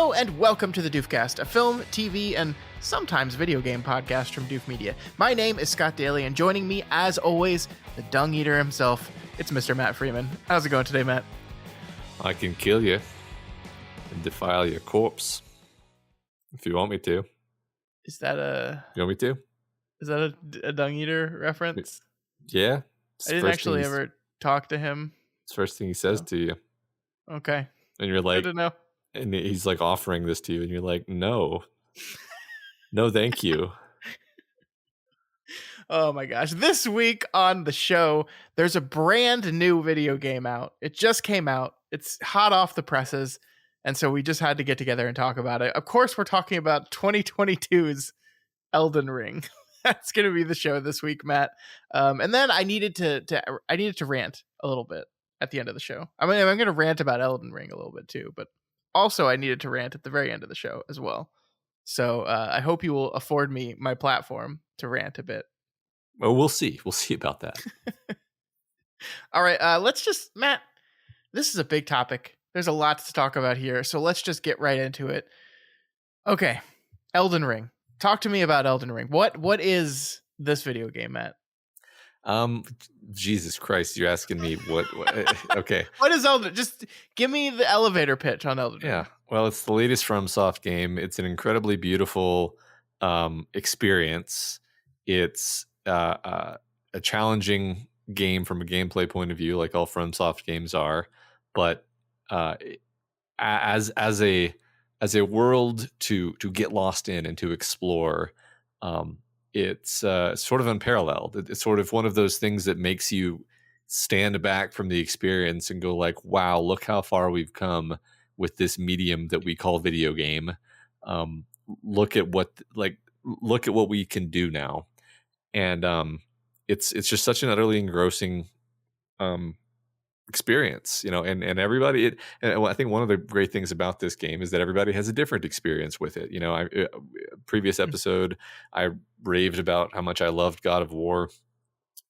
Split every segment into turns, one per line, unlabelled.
Hello and welcome to the Doofcast, a film, TV, and sometimes video game podcast from Doof Media. My name is Scott Daly, and joining me, as always, the dung eater himself, it's Mr. Matt Freeman. How's it going today, Matt?
I can kill you and defile your corpse if you want me to.
Is that
You want me to?
Is that a dung eater reference?
Yeah.
I didn't actually ever talk to him.
It's the first thing he says to you.
Okay.
And you're like,
good to know.
And he's like offering this to you, and you're like, no, thank you.
Oh my gosh. This week on the show, there's a brand new video game out. It just came out. It's hot off the presses. And so we just had to get together and talk about it. Of course, we're talking about 2022's Elden Ring. That's going to be the show this week, Matt. And then I needed to rant a little bit at the end of the show. I mean, I'm going to rant about Elden Ring a little bit too, but also I needed to rant at the very end of the show as well. So I hope you will afford me my platform to rant a bit.
Well, we'll see. We'll see about that.
All right. Matt, this is a big topic. There's a lot to talk about here. So let's just get right into it. Okay. Elden Ring. Talk to me about Elden Ring. What is this video game, Matt?
Jesus Christ, you're asking me what okay.
What is Elden? Just give me the elevator pitch on Elden Ring.
Yeah. Well, it's the latest FromSoft game. It's an incredibly beautiful experience. It's a challenging game from a gameplay point of view, like all FromSoft games are, but as a world to get lost in and to explore, it's sort of unparalleled. It's sort of one of those things that makes you stand back from the experience and go like, wow, look how far we've come with this medium that we call video game. Look at what we can do now. And it's just such an utterly engrossing experience, and everybody. I think one of the great things about this game is that everybody has a different experience with it. Previous episode, I raved about how much I loved God of War.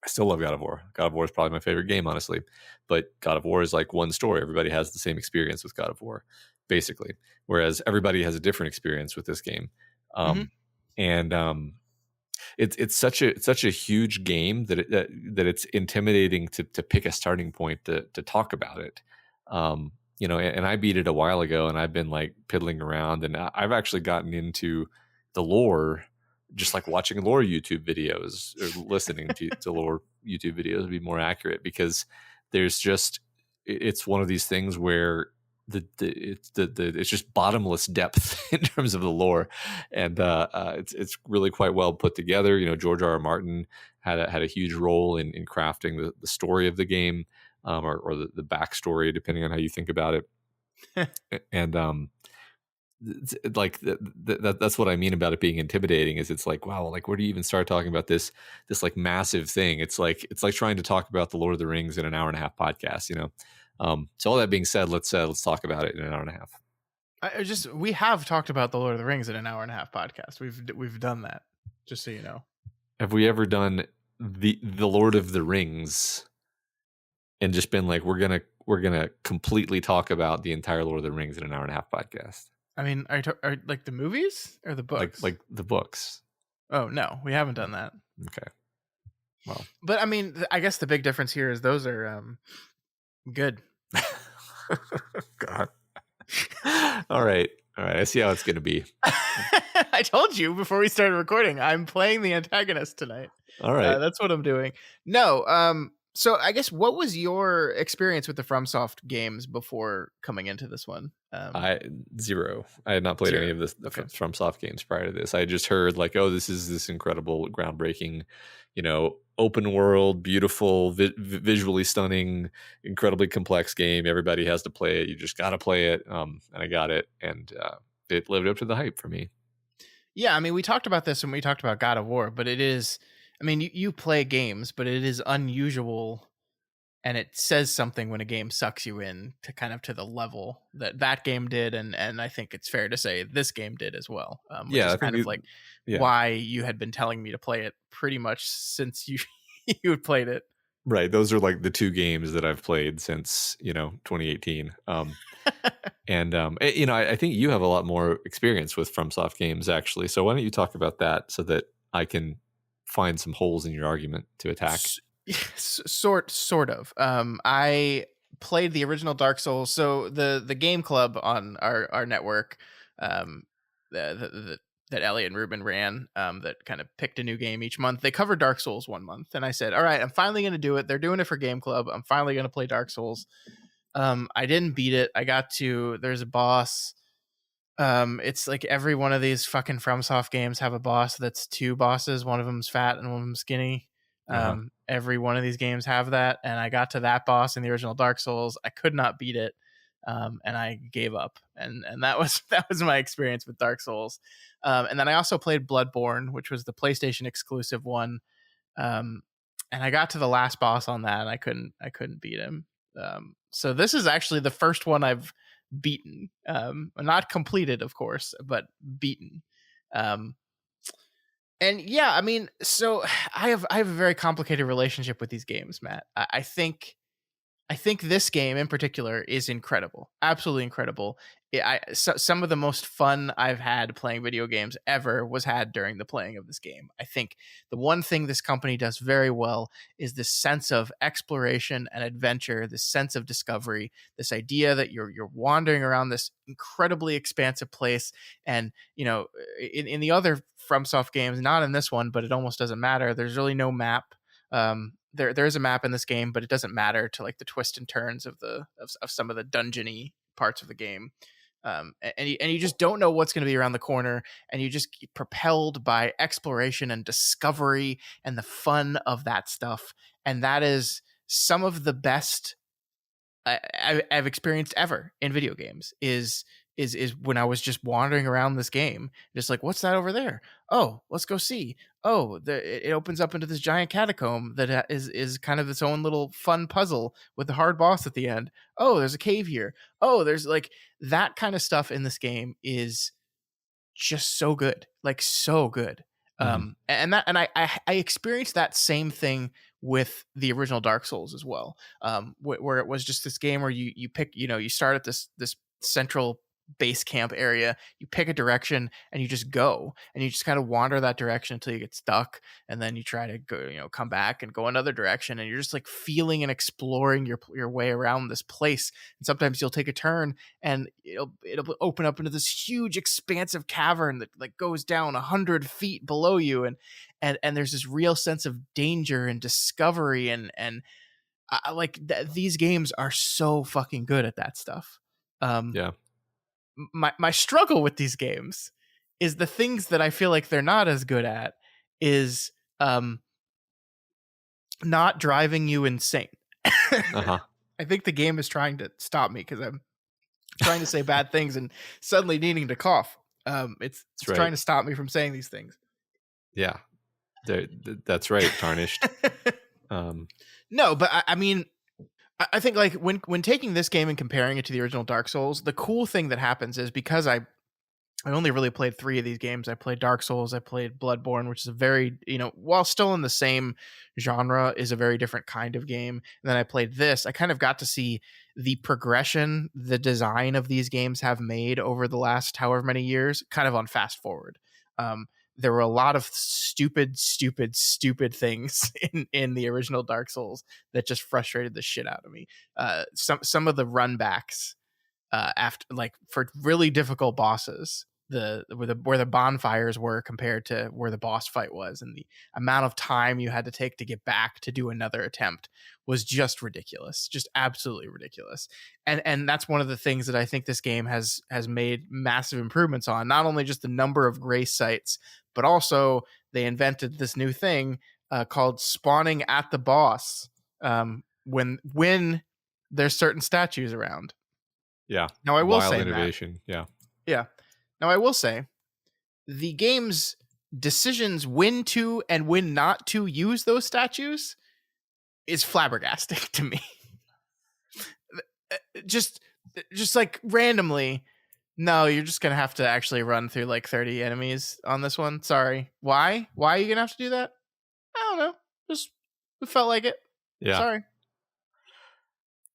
I still love God of War. God of War is probably my favorite game, honestly. But God of War is like one story. Everybody has the same experience with God of War, basically. Whereas everybody has a different experience with this game. It's such a huge game that it's intimidating to pick a starting point to talk about it. And I beat it a while ago, and I've been like piddling around, and I've actually gotten into the lore, just like watching lore YouTube videos or listening to lore YouTube videos would be more accurate, because it's one of these things where it's just bottomless depth in terms of the lore, and it's really quite well put together. George R.R. Martin had a huge role in crafting the story of the game, or the backstory, depending on how you think about it. And that's what I mean about it being intimidating. Is it's like, wow, like where do you even start talking about this like massive thing? It's like trying to talk about the Lord of the Rings in an hour-and-a-half podcast. So all that being said, let's talk about it in an hour and a half.
We have talked about the Lord of the Rings in an hour-and-a-half podcast. We've done that, just so you know.
Have we ever done the Lord of the Rings and just been like, we're gonna completely talk about the entire Lord of the Rings in an hour-and-a-half podcast?
I mean, are like the movies or the books?
Like the books.
Oh no, we haven't done that.
Okay. Well,
but I mean, I guess the big difference here is those are good.
God. All right. I see how it's going to be.
I told you before we started recording, I'm playing the antagonist tonight.
All right.
That's what I'm doing. No. So I guess, what was your experience with the FromSoft games before coming into this one?
Zero. I had not played any of the FromSoft games prior to this. I just heard like, oh, this is this incredible, groundbreaking, open world, beautiful, visually stunning, incredibly complex game. Everybody has to play it. You just got to play it. And I got it, and it lived up to the hype for me.
Yeah, I mean, we talked about this when we talked about God of War, but it is, I mean, you play games, but it is unusual, and it says something when a game sucks you in to the level that game did, and I think it's fair to say this game did as well. Which is kind of why you had been telling me to play it pretty much since you had played it.
Right. Those are like the two games that I've played since, 2018. I think you have a lot more experience with FromSoft games, actually. So why don't you talk about that so that I can find some holes in your argument to attack?
S- sort of. I played the original Dark Souls. So the game club on our network, um, the that Elliot and Ruben ran, that kind of picked a new game each month. They covered Dark Souls one month, and I said, "All right, I'm finally going to do it. They're doing it for Game Club. I'm finally going to play Dark Souls." I didn't beat it. I got to there's a boss. It's like every one of these fucking FromSoft games have a boss that's two bosses. One of them's fat and one of them's skinny.
Uh-huh.
Every one of these games have that, and I got to that boss in the original Dark Souls. I could not beat it, and I gave up. And that was that was my experience with Dark Souls. And then I also played Bloodborne, which was the PlayStation exclusive one. Um, and I got to the last boss on that, and I couldn't beat him. So this is actually the first one I've beaten, not completed, of course, but beaten. Um, and yeah, I mean, so I have a very complicated relationship with these games, Matt. I think this game in particular is incredible, absolutely incredible. Some of the most fun I've had playing video games ever was had during the playing of this game. I think the one thing this company does very well is this sense of exploration and adventure, this sense of discovery, this idea that you're wandering around this incredibly expansive place, and in the other FromSoft games, not in this one, but it almost doesn't matter. There's really no map. There is a map in this game, but it doesn't matter to like the twists and turns of some of the dungeony parts of the game. And you just don't know what's going to be around the corner, and you just get propelled by exploration and discovery and the fun of that stuff. And that is some of the best I've experienced ever in video games. Is when I was just wandering around this game, just like, what's that over there? Oh, let's go see. Oh, it opens up into this giant catacomb that is kind of its own little fun puzzle with the hard boss at the end. Oh, there's a cave here. Oh, there's like that kind of stuff in this game is just so good, like so good.
Hmm.
And I experienced that same thing with the original Dark Souls as well, where it was just this game where you pick, you start at this central base camp area, you pick a direction and you just go, and you just kind of wander that direction until you get stuck, and then you try to go, come back and go another direction, and you're just like feeling and exploring your way around this place. And sometimes you'll take a turn and it'll open up into this huge expansive cavern that like goes down 100 feet below you, and there's this real sense of danger and discovery, and these games are so fucking good at that stuff. um
Yeah.
my struggle with these games is the things that I feel like they're not as good at is not driving you insane.
Uh-huh.
I think the game is trying to stop me because I'm trying to say bad things and suddenly needing to cough. It's
That's right.
trying to stop me from saying these things.
Yeah. That's right, Tarnished. Um,
No, but I mean, I think like when taking this game and comparing it to the original Dark Souls, the cool thing that happens is because I only really played 3 of these games. I played Dark Souls, I played Bloodborne, which is a very, while still in the same genre, is a very different kind of game. And then I played this. I kind of got to see the progression the design of these games have made over the last however many years, kind of on fast forward. There were a lot of stupid things in the original Dark Souls that just frustrated the shit out of me. Some of the runbacks, after, like, for really difficult bosses, where the bonfires were compared to where the boss fight was, and the amount of time you had to take to get back to do another attempt was just ridiculous, just absolutely ridiculous. And that's one of the things that I think this game has made massive improvements on. Not only just the number of grace sites, but also they invented this new thing called spawning at the boss, when there's certain statues around.
yeah.
Now I will
Wild
say, Matt,
innovation. Yeah.
yeah. Now I will say the game's decisions when to and when not to use those statues is flabbergasting to me. just just like randomly, no, you're just gonna have to actually run through like 30 enemies on this one. Sorry. Why are you gonna have to do that? I don't know. Just it felt like it.
Yeah.
Sorry.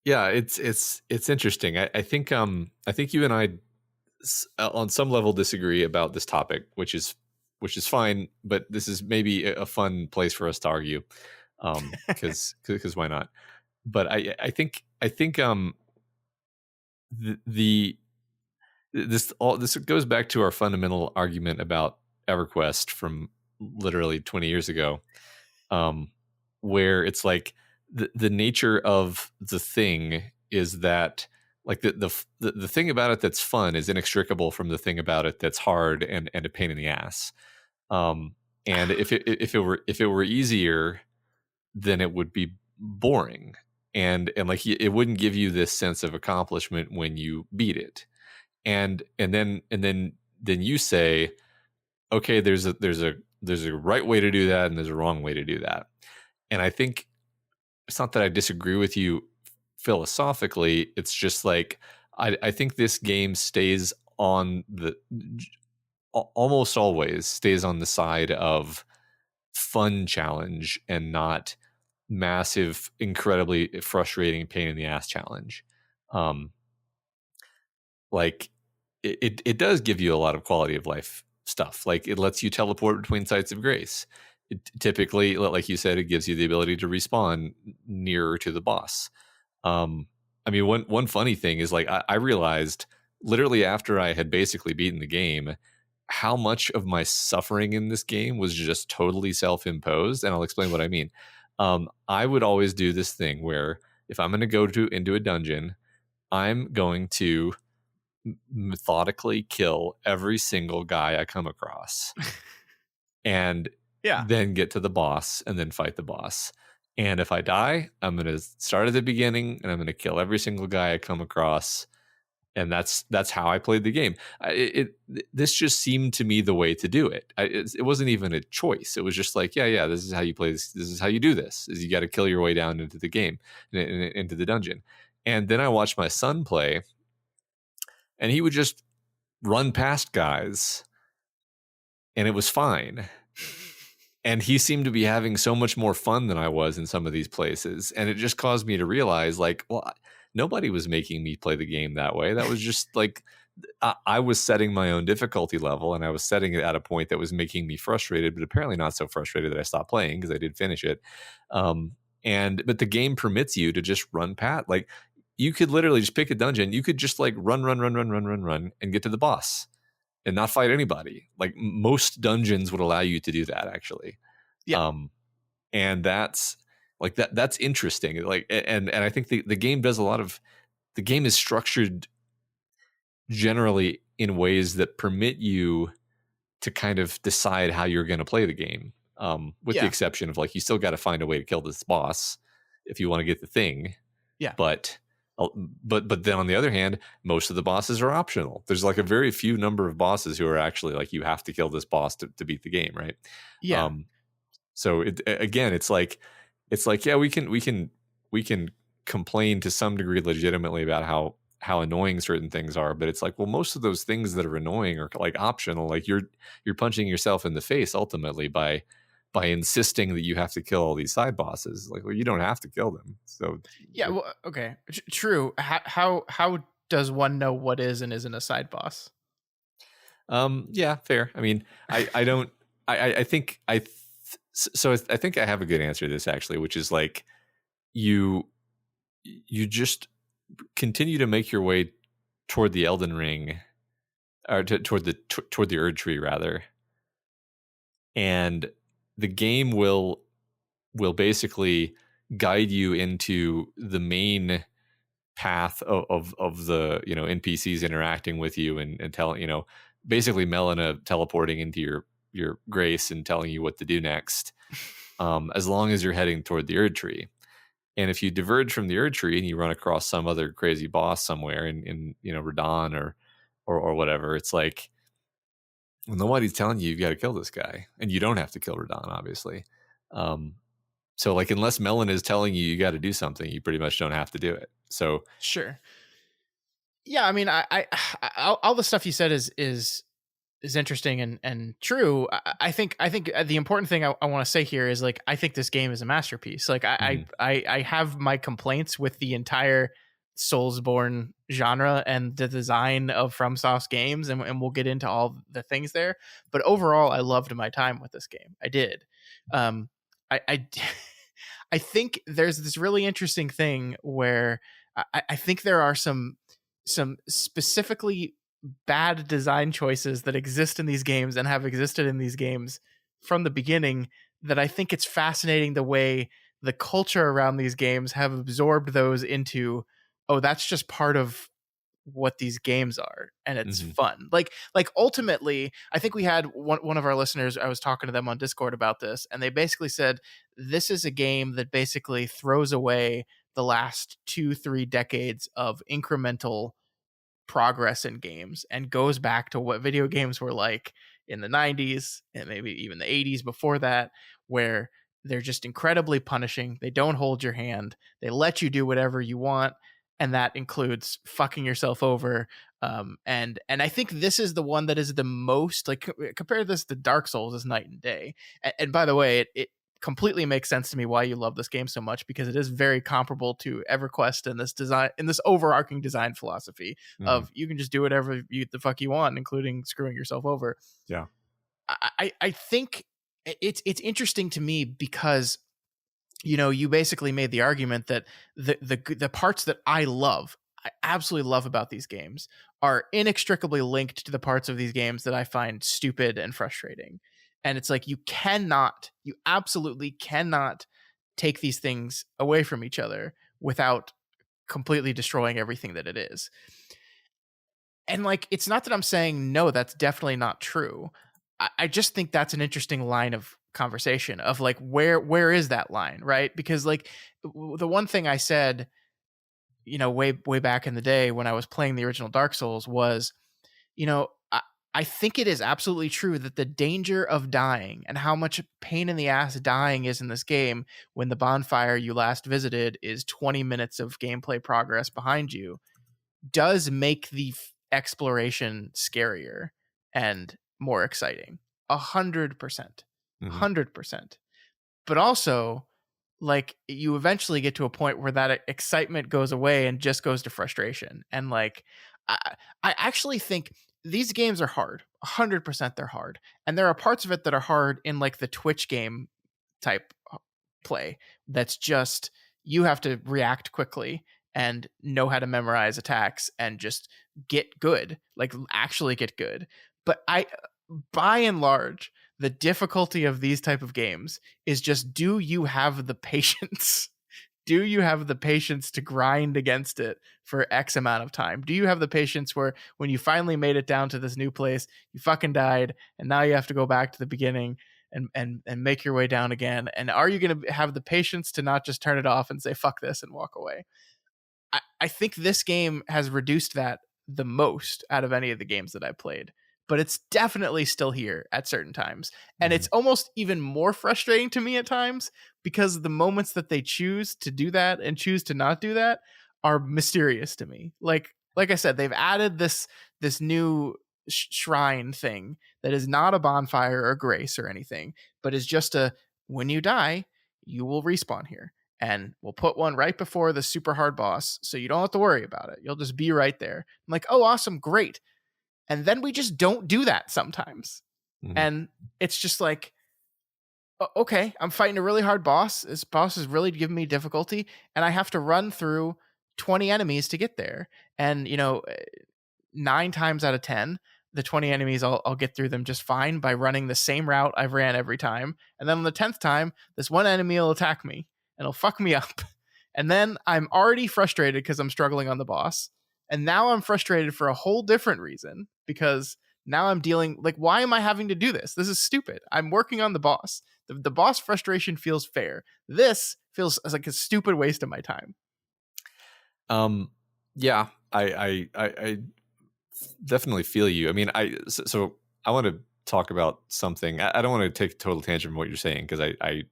Yeah, it's interesting. I think you and I on some level disagree about this topic, which is fine, but this is maybe a fun place for us to argue. Because why not? But I think the this goes back to our fundamental argument about EverQuest from literally 20 years ago, um, where it's like the nature of the thing is that like the thing about it that's fun is inextricable from the thing about it that's hard and a pain in the ass. Um, and if it were easier, then it would be boring, and like it wouldn't give you this sense of accomplishment when you beat it. And then you say, okay, there's a right way to do that and there's a wrong way to do that. And I think it's not that I disagree with you philosophically. It's just like I think this game stays on almost always stays on the side of fun challenge and not massive, incredibly frustrating pain in the ass challenge. Um, like it does give you a lot of quality of life stuff. Like it lets you teleport between sites of grace. It typically, like you said, it gives you the ability to respawn nearer to the boss. I mean, one funny thing is like I realized literally after I had basically beaten the game how much of my suffering in this game was just totally self-imposed, and I'll explain what I mean. I would always do this thing where if I'm going to go to into a dungeon, I'm going to methodically kill every single guy I come across and
Yeah.
then get to the boss and then fight the boss. And if I die, I'm going to start at the beginning and I'm going to kill every single guy I come across. And that's how I played the game. This just seemed to me the way to do it. It wasn't even a choice. It was just like, yeah, this is how you play this. This is how you do this. Is you got to kill your way down into the game, into the dungeon. And then I watched my son play, and he would just run past guys, and it was fine. And he seemed to be having so much more fun than I was in some of these places. And it just caused me to realize, like, well, nobody was making me play the game that way. That was just like, I was setting my own difficulty level and I was setting it at a point that was making me frustrated, but apparently not so frustrated that I stopped playing because I did finish it. But the game permits you to just run past, like, you could literally just pick a dungeon. You could just like run and get to the boss and not fight anybody. Like most dungeons would allow you to do that actually.
Yeah.
And that's like that's interesting. Like, and I think the game does a lot of, the game is structured generally in ways that permit you to kind of decide how you're going to play the game. With the exception of like, you still got to find a way to kill this boss if you want to get the thing.
Yeah.
But then on the other hand, most of the bosses are optional. There's like a very few number of bosses who are actually like, you have to kill this boss to beat the game, right?
Yeah.
So it's like, yeah, we can complain to some degree legitimately about how annoying certain things are, but it's like, well, most of those things that are annoying are like optional. Like you're punching yourself in the face ultimately by insisting that you have to kill all these side bosses. Like, well, you don't have to kill them. So
yeah. Well, okay. True. How does one know what is and isn't a side boss?
Yeah, fair. I mean, I don't. I think I think I have a good answer to this actually, which is like you just continue to make your way toward the Elden Ring, or toward the Erd Tree rather, and the game will basically guide you into the main path of the NPCs interacting with you and telling basically Melina teleporting into your grace and telling you what to do next, as long as you're heading toward the Erd Tree. And if you diverge from the Erd Tree and you run across some other crazy boss somewhere in Radon or whatever, it's like, well, nobody's telling you you've got to kill this guy, and you don't have to kill Radon, obviously. So like, unless Melon is telling you got to do something, you pretty much don't have to do it. So
sure. Yeah, I mean, I all the stuff you said is is interesting and true. I think the important thing I want to say here is like I think this game is a masterpiece. Like
Mhm.
I have my complaints with the entire Soulsborne genre and the design of FromSoft's games, and we'll get into all the things there. But overall, I loved my time with this game. I did. Um, I I think there's this really interesting thing where I think there are some specifically bad design choices that exist in these games and have existed in these games from the beginning, that I think it's fascinating the way the culture around these games have absorbed those into, oh, that's just part of what these games are, and it's
Mhm.
fun. Like ultimately, I think we had one of our listeners, I was talking to them on Discord about this, and they basically said this is a game that basically throws away the last 2-3 decades of incremental progress in games and goes back to what video games were like in the 90s and maybe even the 80s before that, where they're just incredibly punishing. They don't hold your hand. They let you do whatever you want, and that includes fucking yourself over. And I think this is the one that is the most like, compare this to Dark Souls, is night and day. And by the way, it completely makes sense to me why you love this game so much, because it is very comparable to EverQuest in this design, in this overarching design philosophy
Mhm.
of you can just do whatever the fuck you want, including screwing yourself over.
Yeah.
I think it's interesting to me because, you know, you basically made the argument that the parts that I absolutely love about these games are inextricably linked to the parts of these games that I find stupid and frustrating. And it's like you absolutely cannot take these things away from each other without completely destroying everything that it is. And like, it's not that I'm saying no, that's definitely not true. I just think that's an interesting line of conversation of like, where is that line, right? Because like the one thing I said, you know, way back in the day when I was playing the original Dark Souls was, you know, I think it is absolutely true that the danger of dying and how much pain in the ass dying is in this game, when the bonfire you last visited is 20 minutes of gameplay progress behind you, does make the exploration scarier and more exciting. 100%.
Mhm.
100%. But also, like, you eventually get to a point where that excitement goes away and just goes to frustration. And like, I actually think these games are hard. 100% they're hard. And there are parts of it that are hard in like the Twitch game type play, that's just you have to react quickly and know how to memorize attacks and just get good, like actually get good. But I by and large, the difficulty of these type of games is just, do you have the patience? Do you have the patience to grind against it for X amount of time? Do you have the patience where when you finally made it down to this new place, you fucking died, and now you have to go back to the beginning and make your way down again? And are you going to have the patience to not just turn it off and say fuck this and walk away? I think this game has reduced that the most out of any of the games that I've played, but it's definitely still here at certain times. And
Mhm.
it's almost even more frustrating to me at times, because the moments that they choose to do that and choose to not do that are mysterious to me. Like I said, they've added this new shrine thing that is not a bonfire or grace or anything, but is just a, when you die, you will respawn here, and we'll put one right before the super hard boss, so you don't have to worry about it. You'll just be right there. I'm like, oh, awesome, great. And then we just don't do that sometimes.
Mhm.
And it's just like, okay, I'm fighting a really hard boss. This boss is really giving me difficulty, and I have to run through 20 enemies to get there. And, you know, 9 times out of 10, the 20 enemies, I'll get through them just fine by running the same route I've ran every time. And then on the 10th time, this one enemy will attack me and it'll fuck me up. And then I'm already frustrated because I'm struggling on the boss. And now I'm frustrated for a whole different reason, because now I'm dealing, like, why am I having to do this? This is stupid. I'm working on the boss. The boss frustration feels fair. This feels like a stupid waste of my time.
Um, yeah, I definitely feel you. I mean, so I want to talk about something. I don't want to take a total tangent from what you're saying, because I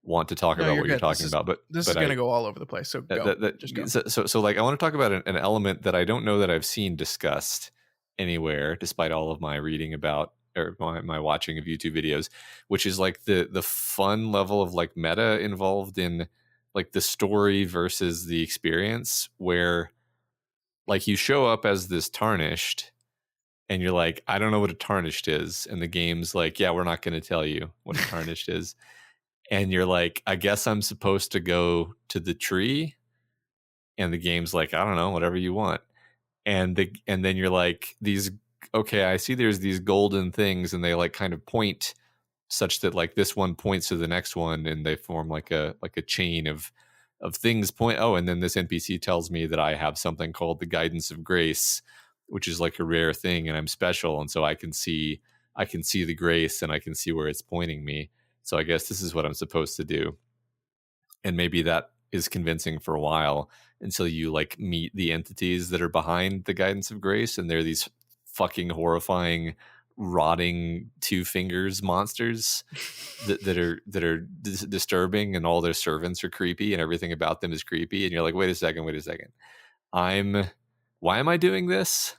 want to talk
No,
about
you're
what you're
good.
talking about,
This is
but
going
I
to go all over the place. So go. Just go.
so like I want to talk about an element that I don't know that I've seen discussed anywhere, despite all of my reading about or my watching of YouTube videos, which is like the fun level of like meta involved in like the story versus the experience, where like you show up as this tarnished and you're like, I don't know what a tarnished is, and the game's like, yeah, we're not going to tell you what a tarnished is, and you're like, I guess I'm supposed to go to the tree, and the game's like, I don't know, whatever you want, and then you're like, these, okay, I see there's these golden things, and they like kind of point such that like this one points to the next one, and they form like a chain of things point. Oh, and then this NPC tells me that I have something called the guidance of grace, which is like a rare thing, and I'm special, and so I can see the grace, and I can see where it's pointing me. So I guess this is what I'm supposed to do, and maybe that is convincing for a while until you like meet the entities that are behind the guidance of grace, and they're these fucking horrifying rotting two fingers monsters that are disturbing, and all their servants are creepy, and everything about them is creepy, and you're like, wait a second, I'm why am I doing this?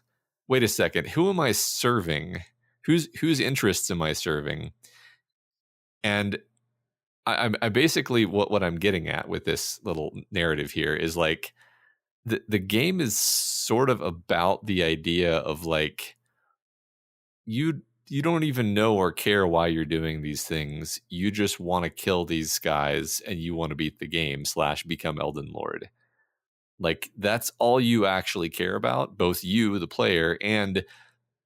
Wait a second, who am I serving? Whose interests am I serving? And I basically, what I'm getting at with this little narrative here is like the game is sort of about the idea of like, you don't even know or care why you're doing these things. You just want to kill these guys, and you want to beat the game / become Elden Lord. Like that's all you actually care about, both you, the player, and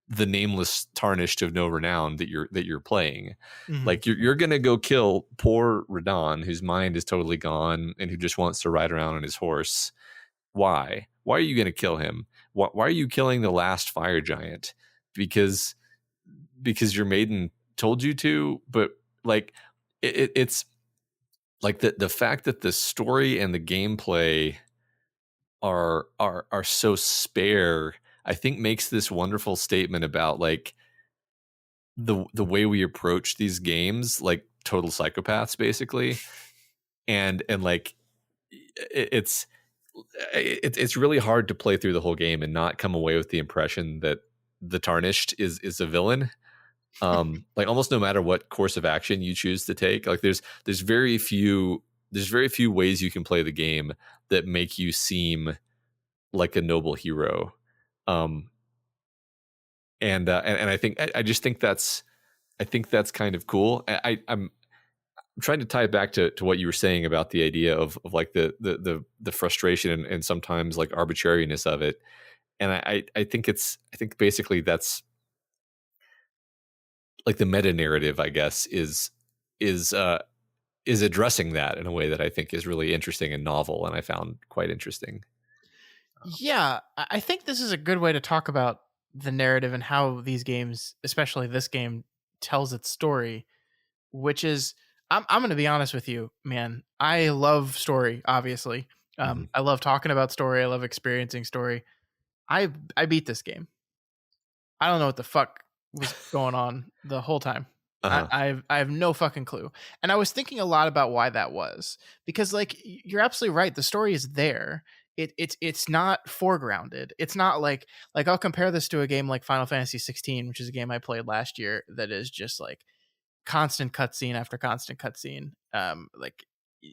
the nameless tarnished of no renown that you're playing.
Mhm.
Like you're gonna go kill poor Radon, whose mind is totally gone and who just wants to ride around on his horse. Why? Why are you gonna kill him? Why are you killing the last fire giant? Because your maiden told you to. But like it's like the fact that the story and the gameplay are so spare, I think makes this wonderful statement about like the way we approach these games, like total psychopaths basically. And like it's it's really hard to play through the whole game and not come away with the impression that the tarnished is a villain. Like almost no matter what course of action you choose to take, like there's very few ways you can play the game that make you seem like a noble hero. um and I think I just think that's, I think that's kind of cool. I'm trying to tie it back to what you were saying about the idea of like the frustration and sometimes like arbitrariness of it. And I think I think basically that's like the meta narrative, I guess, is uh is addressing that in a way that I think is really interesting and novel, and I found quite interesting.
Yeah, I think this is a good way to talk about the narrative and how these games, especially this game, tells its story. Which is, I'm going to be honest with you, man. I love story. Obviously,
Mhm.
I love talking about story. I love experiencing story. I beat this game. I don't know what the fuck was going on the whole time.
Uh-huh.
I have no fucking clue. And I was thinking a lot about why that was, because like you're absolutely right. The story is there. It's not foregrounded. It's not like I'll compare this to a game like Final Fantasy 16, which is a game I played last year that is just like constant cutscene after constant cutscene. Like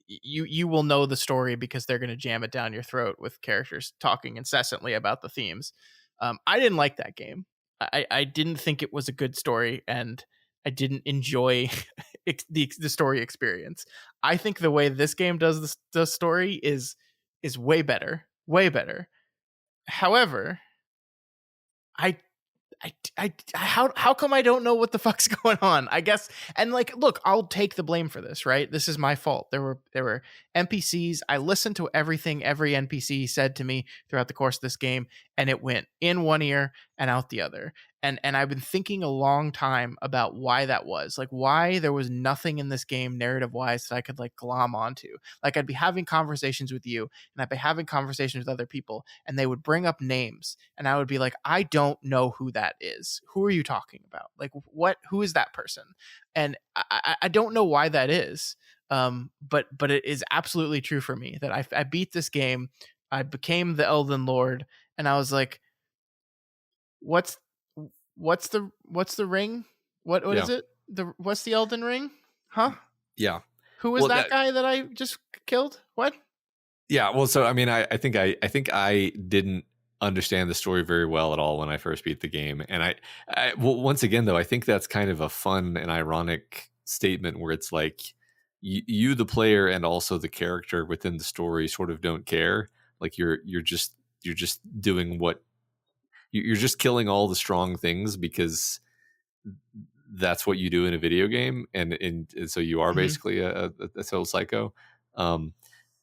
you will know the story because they're going to jam it down your throat with characters talking incessantly about the themes. I didn't like that game. I didn't think it was a good story, and I didn't enjoy the story experience. I think the way this game does the story is way better, way better. However, I how come I don't know what the fuck's going on? I guess, and like, look, I'll take the blame for this, right? This is my fault. There were NPCs. I listened to everything every NPC said to me throughout the course of this game, and it went in one ear and out the other. And I've been thinking a long time about why that was. Like why there was nothing in this game narrative wise that I could like glom onto. Like I'd be having conversations with you, and I'd be having conversations with other people, and they would bring up names, and I would be like, I don't know who that is. Who are you talking about? Like what? Who is that person? And I don't know why that is. But it is absolutely true for me that I beat this game. I became the Elden Lord, and I was like, what's what's the ring? What is
Yeah.
it? What's the Elden Ring? Huh?
Yeah.
Who was
Well,
that
that
guy that I just killed? What?
yeah. Well, so I mean, I think I didn't understand the story very well at all when I first beat the game, and well, once again though, I think that's kind of a fun and ironic statement where it's like you the player and also the character within the story sort of don't care. Like you're just doing what you're just killing all the strong things because that's what you do in a video game, and so you are
Hmm.
basically a total psycho, um,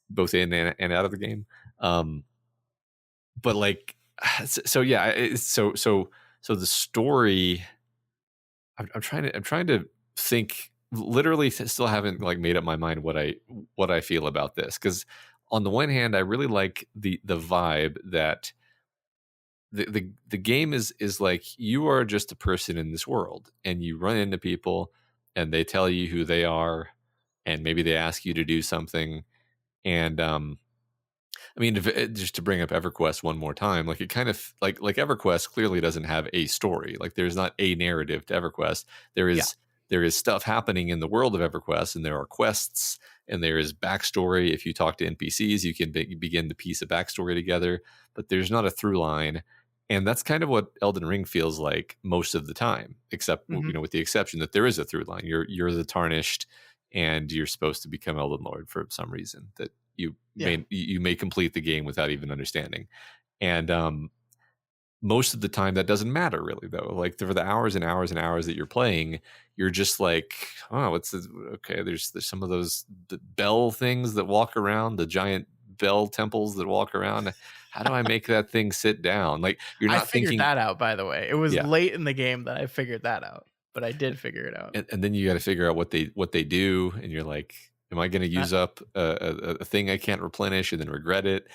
both in and out of the game. Um, but like, so yeah, so the story. I'm trying to think. Literally, still haven't like made up my mind what I feel about this because on the one hand, I really like the vibe that the game is like you are just a person in this world and you run into people and they tell you who they are and maybe they ask you to do something and I mean just to bring up EverQuest one more time, like it kind of like EverQuest clearly doesn't have a story. Like there's not a narrative to EverQuest. there
Yeah.
is there is stuff happening in the world of EverQuest and there are quests and there is backstory. If you talk to NPCs you can begin to piece a backstory together, but there's not a through line. And that's kind of what Elden Ring feels like most of the time, except
Hmm.
with the exception that there is a through line. You're the tarnished, and you're supposed to become Elden Lord for some reason that
Yeah.
you may complete the game without even understanding. And most of the time that doesn't matter really though. Like for the hours and hours and hours that you're playing, you're just like, oh, what's this? Okay, there's some of those the bell things that walk around, the giant bell temples that walk around. How do I make that thing sit down? Like you're
I
not
figured
thinking,
that out, by the way. It was
yeah.
late in the game that I figured that out, but I did figure it out.
And then you got to figure out what they do, and you're like, am I going to
Uh,
use up a thing I can't replenish and then regret it?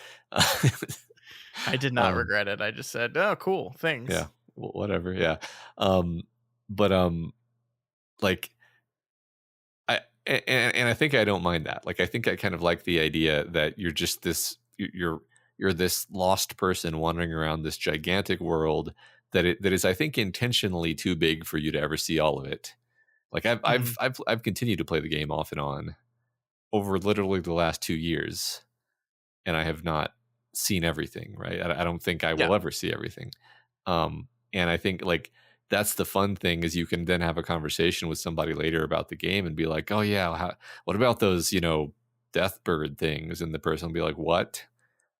I did not
um,
regret it. I just said, "Oh, cool,
yeah,
thanks."
whatever, yeah. Um, but like and I think I don't mind that. Like I think I kind of like the idea that you're just this you're this lost person wandering around this gigantic world that is I think intentionally too big for you to ever see all of it. Like
Mhm.
I've continued to play the game off and on over literally the last 2 years, and I have not seen everything. Right, I don't think I
Yeah.
will ever see everything. And I think like that's the fun thing is you can then have a conversation with somebody later about the game and be like, oh yeah, what about those deathbird things? And the person will be like, what?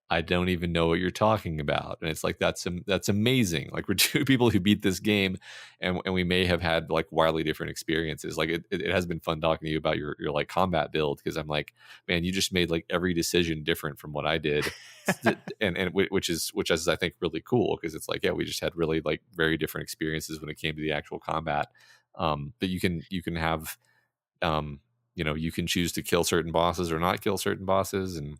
I don't even know what you're talking about. And it's like that's amazing. Like we're two people who beat this game, and we may have had like wildly different experiences. Like it has been fun talking to you about your like combat build because I'm like, man, you just made like every decision different from what I did, which is I think really cool because it's like yeah, we just had really like very different experiences when it came to the actual combat. But you can have you can choose to kill certain bosses or not kill certain bosses, and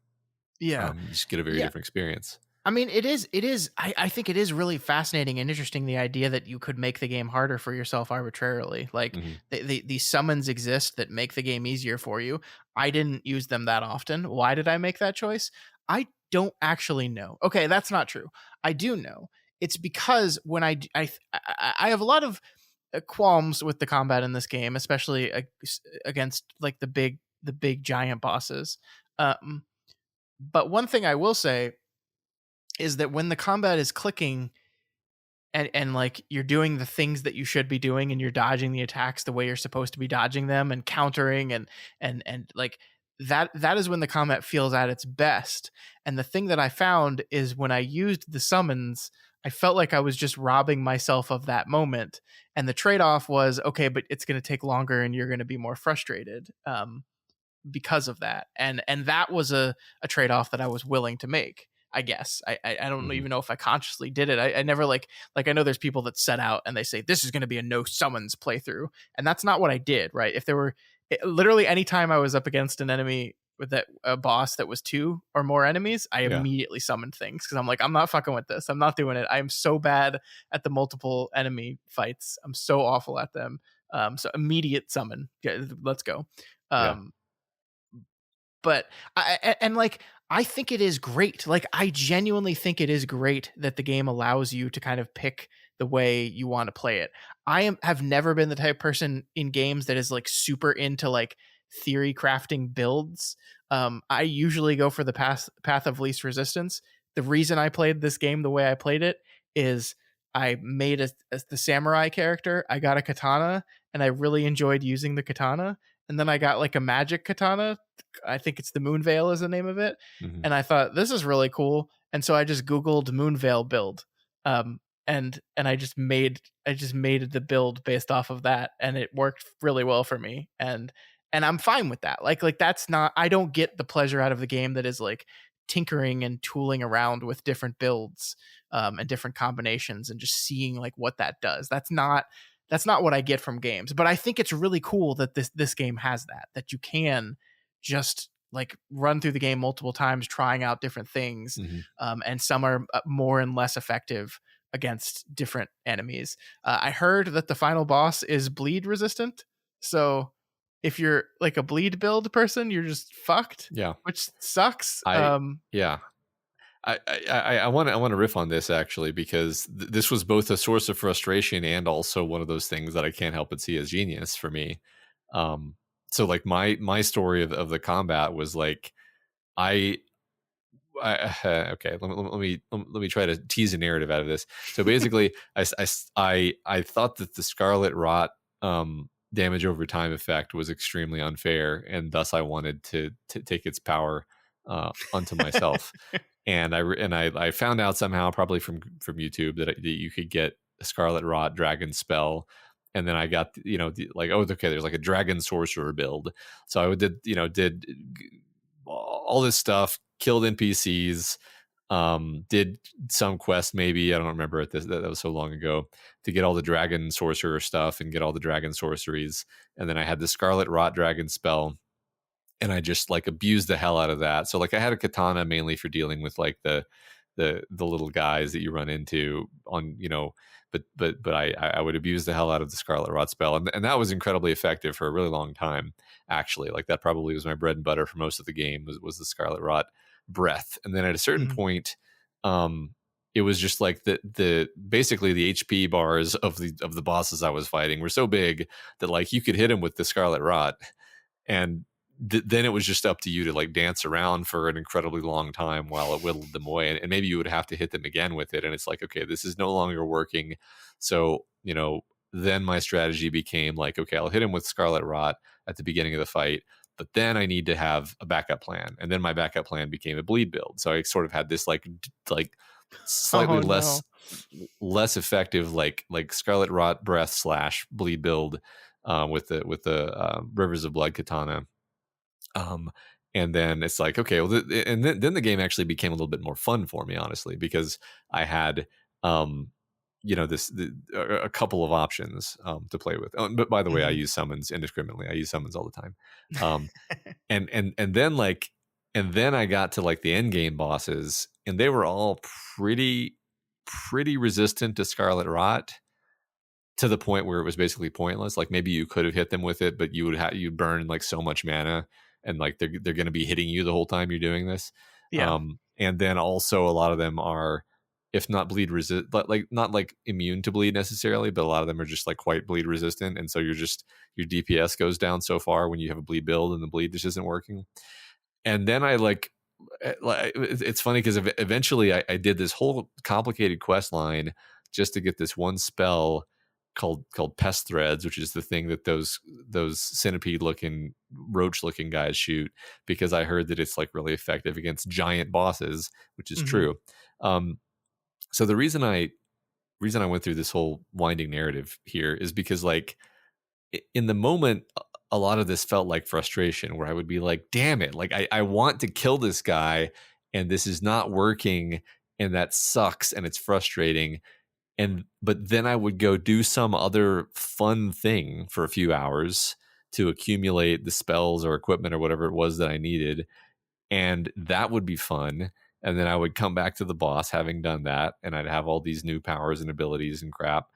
Yeah.
you just get a very
Yeah.
different experience.
I mean, I think it is really fascinating and interesting the idea that you could make the game harder for yourself arbitrarily. Like
Mhm.
the summons exist that make the game easier for you. I didn't use them that often. Why did I make that choice? I don't actually know. Okay, that's not true. I do know. It's because when I have a lot of qualms with the combat in this game, especially against like the big giant bosses. Um, but one thing I will say is that when the combat is clicking and like you're doing the things that you should be doing and you're dodging the attacks the way you're supposed to be dodging them and countering and like that is when the combat feels at its best. And the thing that I found is when I used the summons, I felt like I was just robbing myself of that moment. And the trade-off was okay, but it's going to take longer and you're going to be more frustrated because of that. And that was a trade-off that I was willing to make. I guess I don't
Mhm.
even know if I consciously did it. I never like I know there's people that set out and they say this is going to be a no summons playthrough, and that's not what I did. Right? If there were literally any time I was up against an enemy with that a boss that was two or more enemies, I
Yeah.
immediately summoned things because I'm like I'm not fucking with this. I'm not doing it. I'm so bad at the multiple enemy fights. I'm so awful at them. So immediate summon. Yeah, let's go.
Yeah.
Um, but and like I think it is great. Like I genuinely think it is great that the game allows you to kind of pick the way you want to play it. Have never been the type of person in games that is like super into like theory crafting builds. I usually go for the path of least resistance. The reason I played this game the way I played it is I made the samurai character. I got a katana, and I really enjoyed using the katana. And then I got like a magic katana. I think it's the Moonveil is the name of it.
Mm-hmm.
And I thought this is really cool. And so I just Googled Moonveil build. And I just made the build based off of that, and it worked really well for me. And I'm fine with that. Like that's not, I don't get the pleasure out of the game that is like tinkering and tooling around with different builds and different combinations and just seeing like what that does. That's not what I get from games. But I think it's really cool that this game has that you can just like run through the game multiple times, trying out different things, and some are more and less effective against different enemies. I heard that the final boss is bleed resistant, so if you're like a bleed build person, you're just fucked.
Yeah,
which sucks.
Yeah. I want to riff on this actually, because this was both a source of frustration and also one of those things that I can't help but see as genius for me. So like my story of the combat was like I okay, let me try to tease a narrative out of this. So basically, I thought that the Scarlet Rot damage over time effect was extremely unfair, and thus I wanted to take its power unto myself. And I found out somehow, probably from YouTube, that you could get a Scarlet Rot dragon spell. And then I got, like, oh, okay, there's like a dragon sorcerer build. So I did all this stuff, killed NPCs, did some quest, maybe, I don't remember it, that was so long ago, to get all the dragon sorcerer stuff and get all the dragon sorceries. And then I had the Scarlet Rot dragon spell, and I just like abused the hell out of that. So like I had a katana mainly for dealing with like the little guys that you run into on, but I would abuse the hell out of the Scarlet Rot spell, and that was incredibly effective for a really long time. Actually, like that probably was my bread and butter for most of the game, was the Scarlet Rot breath. And then at a certain point, it was just like the basically the HP bars of the bosses I was fighting were so big that like you could hit him with the Scarlet Rot, and then it was just up to you to like dance around for an incredibly long time while it whittled them away, and maybe you would have to hit them again with it, and it's like, okay, this is no longer working. So then my strategy became like, okay, I'll hit him with Scarlet Rot at the beginning of the fight, but then I need to have a backup plan, and then my backup plan became a bleed build. So I sort of had this like slightly less effective like Scarlet Rot breath / bleed build with the Rivers of Blood katana. And then it's like, okay, well, and then the game actually became a little bit more fun for me, honestly, because I had, a couple of options to play with. But by the way, I use summons indiscriminately. I use summons all the time. And then I got to like the end game bosses, and they were all pretty resistant to Scarlet Rot, to the point where it was basically pointless. Like maybe you could have hit them with it, but you'd burn like so much mana, and like they're going to be hitting you the whole time you're doing this.
Yeah.
And then also a lot of them are, if not bleed resist, like not like immune to bleed necessarily, but a lot of them are just like quite bleed resistant. And so your DPS goes down so far when you have a bleed build and the bleed just isn't working. And then it's funny because eventually I did this whole complicated quest line just to get this one spell called pest threads, which is the thing that those centipede looking, roach looking guys shoot, because I heard that it's like really effective against giant bosses, which is true. So the reason I went through this whole winding narrative here is because like in the moment, a lot of this felt like frustration, where I would be like, damn it, like I want to kill this guy and this is not working, and that sucks and it's frustrating. But then I would go do some other fun thing for a few hours to accumulate the spells or equipment or whatever it was that I needed, and that would be fun. And then I would come back to the boss having done that, and I'd have all these new powers and abilities and crap,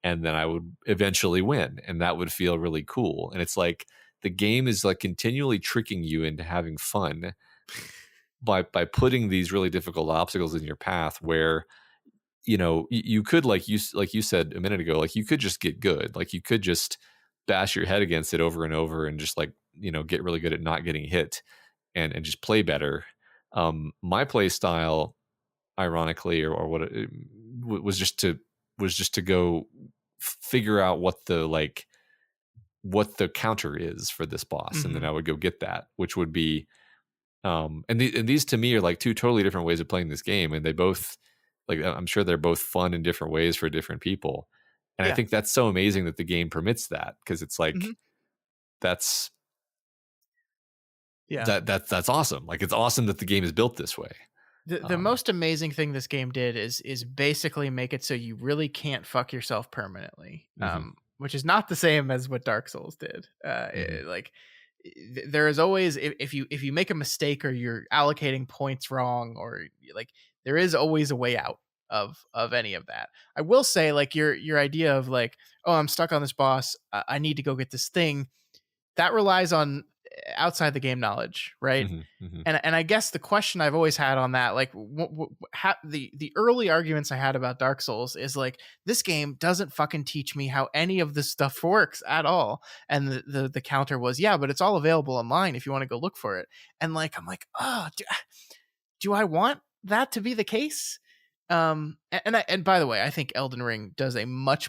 and then I would eventually win, and that would feel really cool. And it's like the game is like continually tricking you into having fun by putting these really difficult obstacles in your path, where you could, like you said a minute ago, like you could just get good, like you could just bash your head against it over and over and just like get really good at not getting hit and just play better. My play style, ironically, or what was just to go figure out what the counter is for this boss, and then
Mm-hmm.
I would go get that, which would be and these to me are like two totally different ways of playing this game, and they both, like, I'm sure they're both fun in different ways for different people, and I
Yeah.
think that's so amazing that the game permits that, because it's
Mm-hmm.
like that's
Yeah.
that's awesome. Like, it's awesome that the game is built this way.
The
Um,
most amazing thing this game did is basically make it so you really can't fuck yourself permanently,
mhm,
which is not the same as what Dark Souls did.
mhm,
There is always, if you make a mistake or you're allocating points wrong, or like, there is always a way out of any of that. I will say, like, your idea of like, oh, I'm stuck on this boss, I need to go get this thing, that relies on outside the game knowledge, right?
mhm, mhm,
And I guess the question I've always had on that, like, the early arguments I had about Dark Souls is like, this game doesn't fucking teach me how any of this stuff works at all. And the counter was, yeah, but it's all available online if you want to go look for it. And like, I'm like, oh, do I want that to be the case? And by the way, I think Elden Ring does a much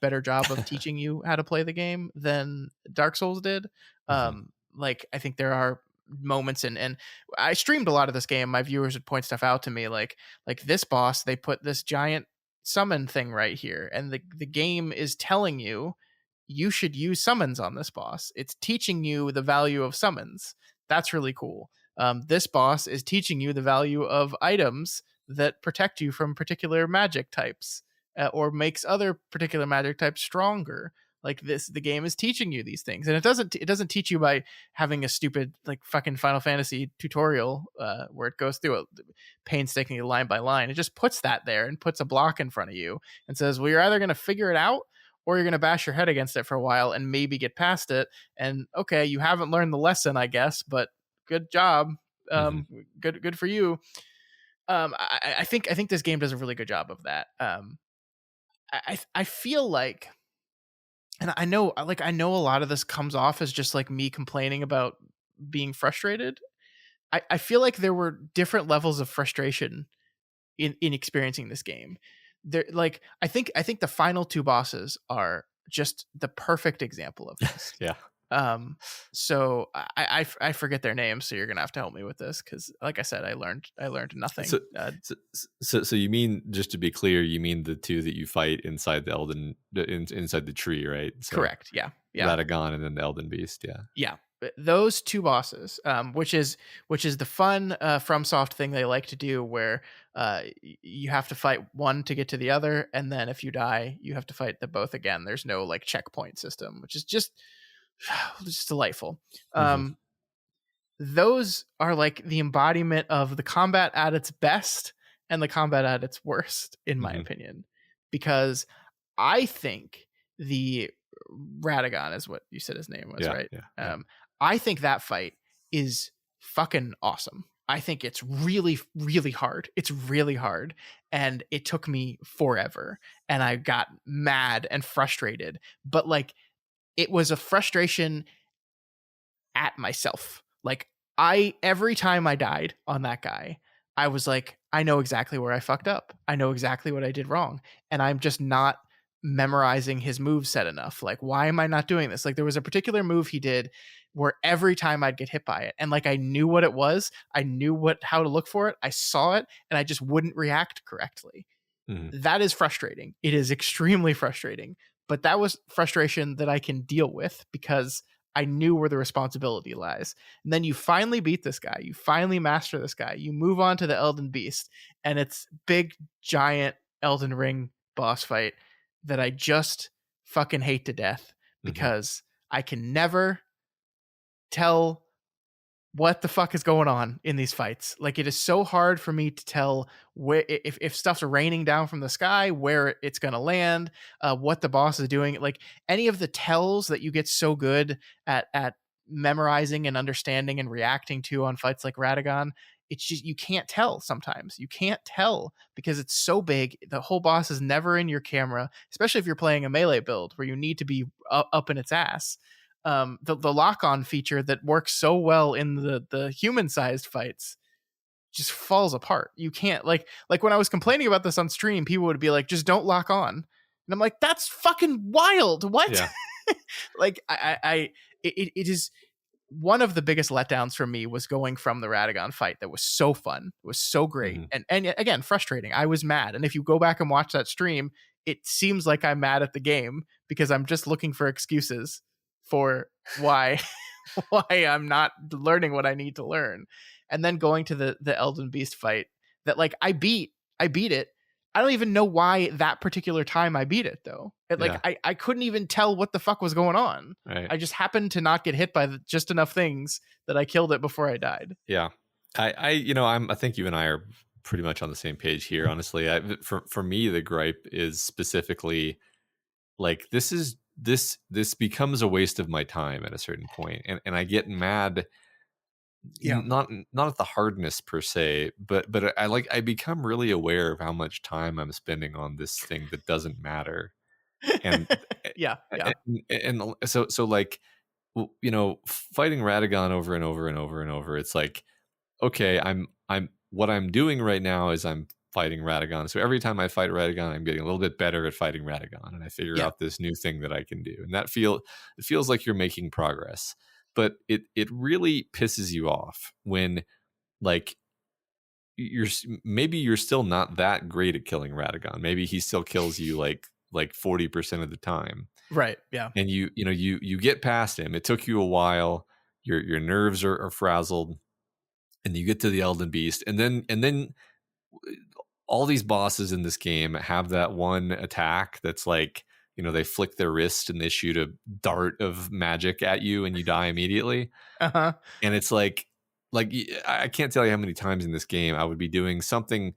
better job of teaching you how to play the game than Dark Souls did.
mhm,
Like, I think there are moments, and I streamed a lot of this game. My viewers would point stuff out to me, like this boss, they put this giant summon thing right here, and the game is telling you you should use summons on this boss. It's teaching you the value of summons. That's really cool. This boss is teaching you the value of items that protect you from particular magic types, or makes other particular magic types stronger. Like this, the game is teaching you these things, and it doesn't teach you by having a stupid like fucking Final Fantasy tutorial where it goes through it painstakingly line by line. It just puts that there and puts a block in front of you and says, well, you're either going to figure it out or you're going to bash your head against it for a while and maybe get past it. And okay, you haven't learned the lesson, I guess, but good job.
mhm.
Good for you. I think this game does a really good job of that. I feel like, and I know a lot of this comes off as just like me complaining about being frustrated. I feel like there were different levels of frustration in experiencing this game. There, like, I think the final two bosses are just the perfect example of this.
Yeah.
Um, so I forget their names, so you're gonna have to help me with this because, like I said, I learned nothing.
So, so you mean, just to be clear, you mean the two that you fight inside inside the tree, right? So
Correct. Yeah. Yeah.
Radagon and then the Elden Beast. Yeah.
Yeah. Those two bosses, which is the fun FromSoft thing they like to do, where you have to fight one to get to the other, and then if you die, you have to fight the both again. There's no like checkpoint system, which is just delightful.
Hmm.
Um, those are like the embodiment of the combat at its best and the combat at its worst, in my
Hmm.
opinion, because I think the Radagon is what you said his name was,
Yeah.
right?
Yeah. Yeah.
I think that fight is fucking awesome. I think it's really, really hard. It's really hard. And it took me forever. And I got mad and frustrated. But like, it was a frustration at myself. Like, every time I died on that guy, I was like, I know exactly where I fucked up. I know exactly what I did wrong. And I'm just not memorizing his move set enough. Like, why am I not doing this? Like, there was a particular move he did where every time I'd get hit by it, and like, I knew what it was, I knew how to look for it, I saw it, and I just wouldn't react correctly.
Hmm.
That is frustrating. It is extremely frustrating. But that was frustration that I can deal with because I knew where the responsibility lies. And then you finally beat this guy. You finally master this guy. You move on to the Elden Beast, and it's big, giant Elden Ring boss fight that I just fucking hate to death
Hmm.
because I can never tell what the fuck is going on in these fights. Like, it is so hard for me to tell where, if stuff's raining down from the sky, where it's going to land, what the boss is doing. Like, any of the tells that you get so good at memorizing and understanding and reacting to on fights like Radagon, it's just, you can't tell sometimes. You can't tell because it's so big. The whole boss is never in your camera, especially if you're playing a melee build where you need to be up in its ass. The lock-on feature that works so well in the human-sized fights just falls apart. You can't, like when I was complaining about this on stream, people would be like, just don't lock on. And I'm like, that's fucking wild. What?
Yeah.
Like it is one of the biggest letdowns for me was going from the Radagon fight that was so fun. It was so great.
Mhm.
And yet, again, frustrating. I was mad. And if you go back and watch that stream, it seems like I'm mad at the game because I'm just looking for excuses for why why I'm not learning what I need to learn. And then going to the Elden Beast fight that, like, I beat it. I don't even know why that particular time I beat it though.
Yeah.
I couldn't even tell what the fuck was going on.
Right.
I just happened to not get hit by just enough things that I killed it before I died.
Yeah. I think you and I are pretty much on the same page here. Honestly, for me, the gripe is specifically like this becomes a waste of my time at a certain point, and I get mad.
Yeah.
Not at the hardness per se, but I become really aware of how much time I'm spending on this thing that doesn't matter, and
Yeah.
and so like, fighting Radagon over and over and over and over. It's like, okay, I'm what I'm doing right now is I'm fighting Radagon. So every time I fight Radagon, I'm getting a little bit better at fighting Radagon, and I figure
Yeah.
out this new thing that I can do, and it feels like you're making progress. But it really pisses you off when, like, maybe you're still not that great at killing Radagon. Maybe he still kills you like 40% of the time,
Right. Yeah.
and you get past him. It took you a while. Your nerves are frazzled, and you get to the Elden Beast, and then all these bosses in this game have that one attack that's like, they flick their wrist and they shoot a dart of magic at you and you die immediately.
Uh-huh.
And it's like I can't tell you how many times in this game I would be doing something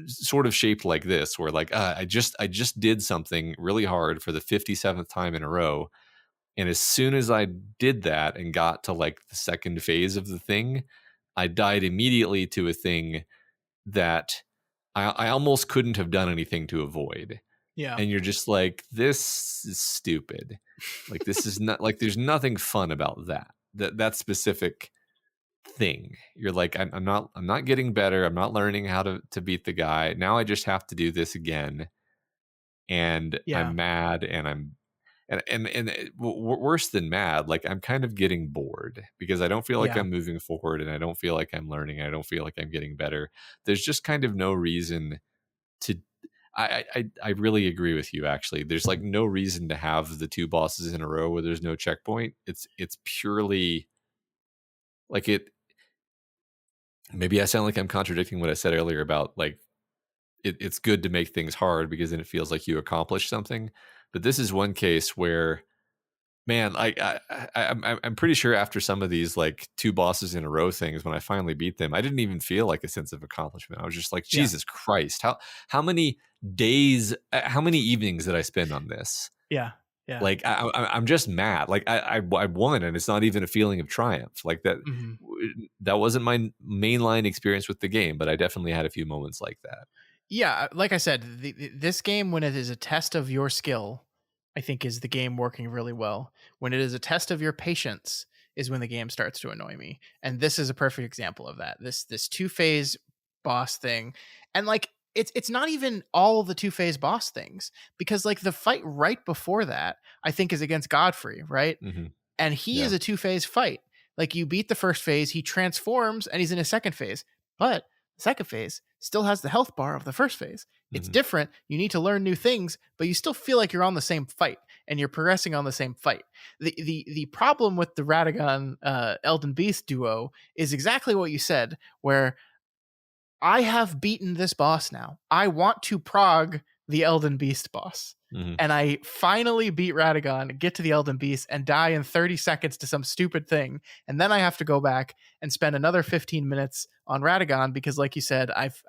sort of shaped like this, where like, I just did something really hard for the 57th time in a row, and as soon as I did that and got to like the second phase of the thing, I died immediately to a thing that I almost couldn't have done anything to avoid.
Yeah.
And you're just like, this is stupid. Like, this is not, like, there's nothing fun about that specific thing. You're like, I'm not getting better. I'm not learning how to beat the guy. Now I just have to do this again. And
Yeah.
I'm mad, and worse than mad, like, I'm kind of getting bored because I don't feel like
Yeah.
I'm moving forward, and I don't feel like I'm learning. I don't feel like I'm getting better. There's just kind of no reason to. I really agree with you. Actually, there's like no reason to have the two bosses in a row where there's no checkpoint. It's purely like it. Maybe I sound like I'm contradicting what I said earlier about like it's good to make things hard because then it feels like you accomplished something. But this is one case where, man, I'm pretty sure after some of these like two bosses in a row things, when I finally beat them, I didn't even feel like a sense of accomplishment. I was just like,
Yeah.
Jesus Christ, how many days, how many evenings did I spend on this?
Yeah. Yeah.
Like, I'm just mad. Like, I won, and it's not even a feeling of triumph. Like that.
Mhm.
That wasn't my mainline experience with the game, but I definitely had a few moments like that.
Yeah, like I said, this game, when it is a test of your skill, I think is the game working really well. When it is a test of your patience is when the game starts to annoy me. And this is a perfect example of that. This two-phase boss thing. And like it's not even all the two-phase boss things, because like the fight right before that, I think, is against Godfrey, right?
Mhm.
And he
Yeah.
is a two-phase fight. Like, you beat the first phase, he transforms, and he's in a second phase. But the second phase still has the health bar of the first phase. It's
Mhm.
different. You need to learn new things, but you still feel like you're on the same fight and you're progressing on the same fight. The problem with the Radagon Elden Beast duo is exactly what you said, where I have beaten this boss now. I want to prog the Elden Beast boss.
Mhm.
And I finally beat Radagon, get to the Elden Beast, and die in 30 seconds to some stupid thing. And then I have to go back and spend another 15 minutes on Radagon because, like you said, I've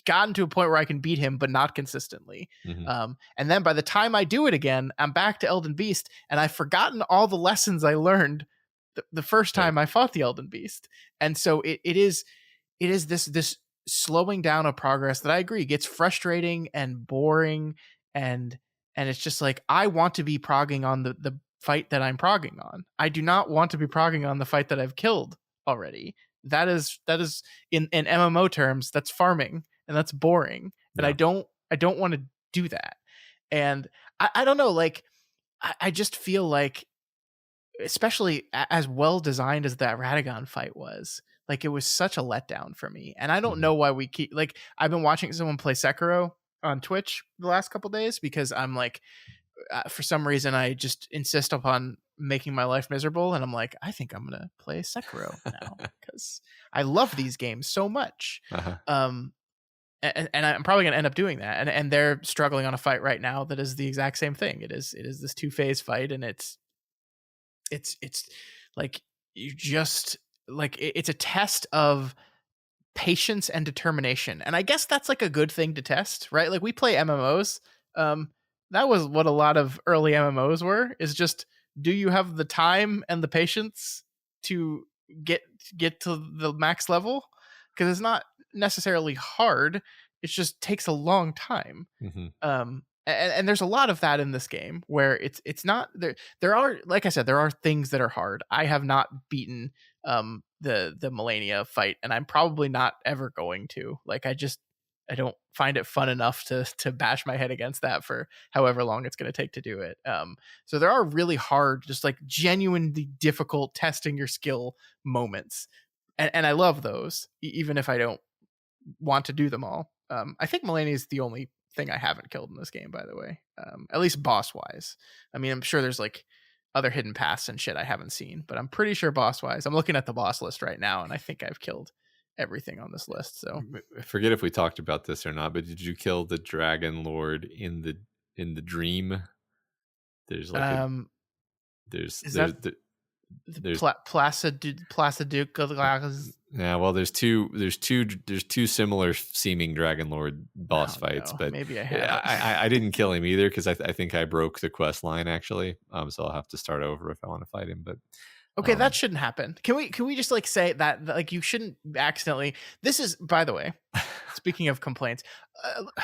gotten to a point where I can beat him, but not consistently.
Mhm.
And then by the time I do it again, I'm back to Elden Beast, and I've forgotten all the lessons I learned the first
Right.
time I fought the Elden Beast. And so it is this slowing down of progress that I agree gets frustrating and boring, and it's just like I want to be progging on the fight that I'm progging on. I do not want to be progging on the fight that I've killed already. That is in MMO terms, that's farming and that's boring. And
Yeah.
I don't want to do that. And I don't know, like I just feel like, especially as well designed as that Radagon fight was, like it was such a letdown for me. And I don't
Mhm.
know why we keep, like, I've been watching someone play Sekiro on Twitch the last couple days because I'm like, for some reason I just insist upon making my life miserable, and I'm like, I think I'm gonna play Sekiro now because I love these games so much.
Uh-huh.
Um, and I'm probably gonna end up doing that. And they're struggling on a fight right now that is the exact same thing. It is this 2-phase fight, and it's like you just like it's a test of patience and determination. And I guess that's like a good thing to test, right? Like we play MMOs. Um, that was what a lot of early MMOs were, is just, do you have the time and the patience to get to the max level? Because it's not necessarily hard. It just takes a long time.
Mhm.
And there's a lot of that in this game where it's not there. There are, like I said, there are things that are hard. I have not beaten the Melania fight, and I'm probably not ever going to. Like I don't find it fun enough to bash my head against that for however long it's going to take to do it. So there are really hard, just like genuinely difficult testing your skill moments, and I love those, even if I don't want to do them all. I think Melania is the only thing I haven't killed in this game, by the way. At least boss wise. I mean, I'm sure there's like other hidden paths and shit I haven't seen, but I'm pretty sure boss wise. I'm looking at the boss list right now, and I think I've killed everything on this list. So
I forget if we talked about this or not, but did you kill the Dragon Lord in the dream? There's like a
um is
there's
that the
there's
Placiduke?
yeah, well, there's two similar seeming Dragon Lord boss
Oh
fights,
no,
but
maybe I
yeah,
have.
I didn't kill him either because I think I broke the quest line actually. So I'll have to start over if I want to fight him. But
Okay, that shouldn't happen. Can we just like say that like you shouldn't accidentally. This is, by the way, speaking of complaints.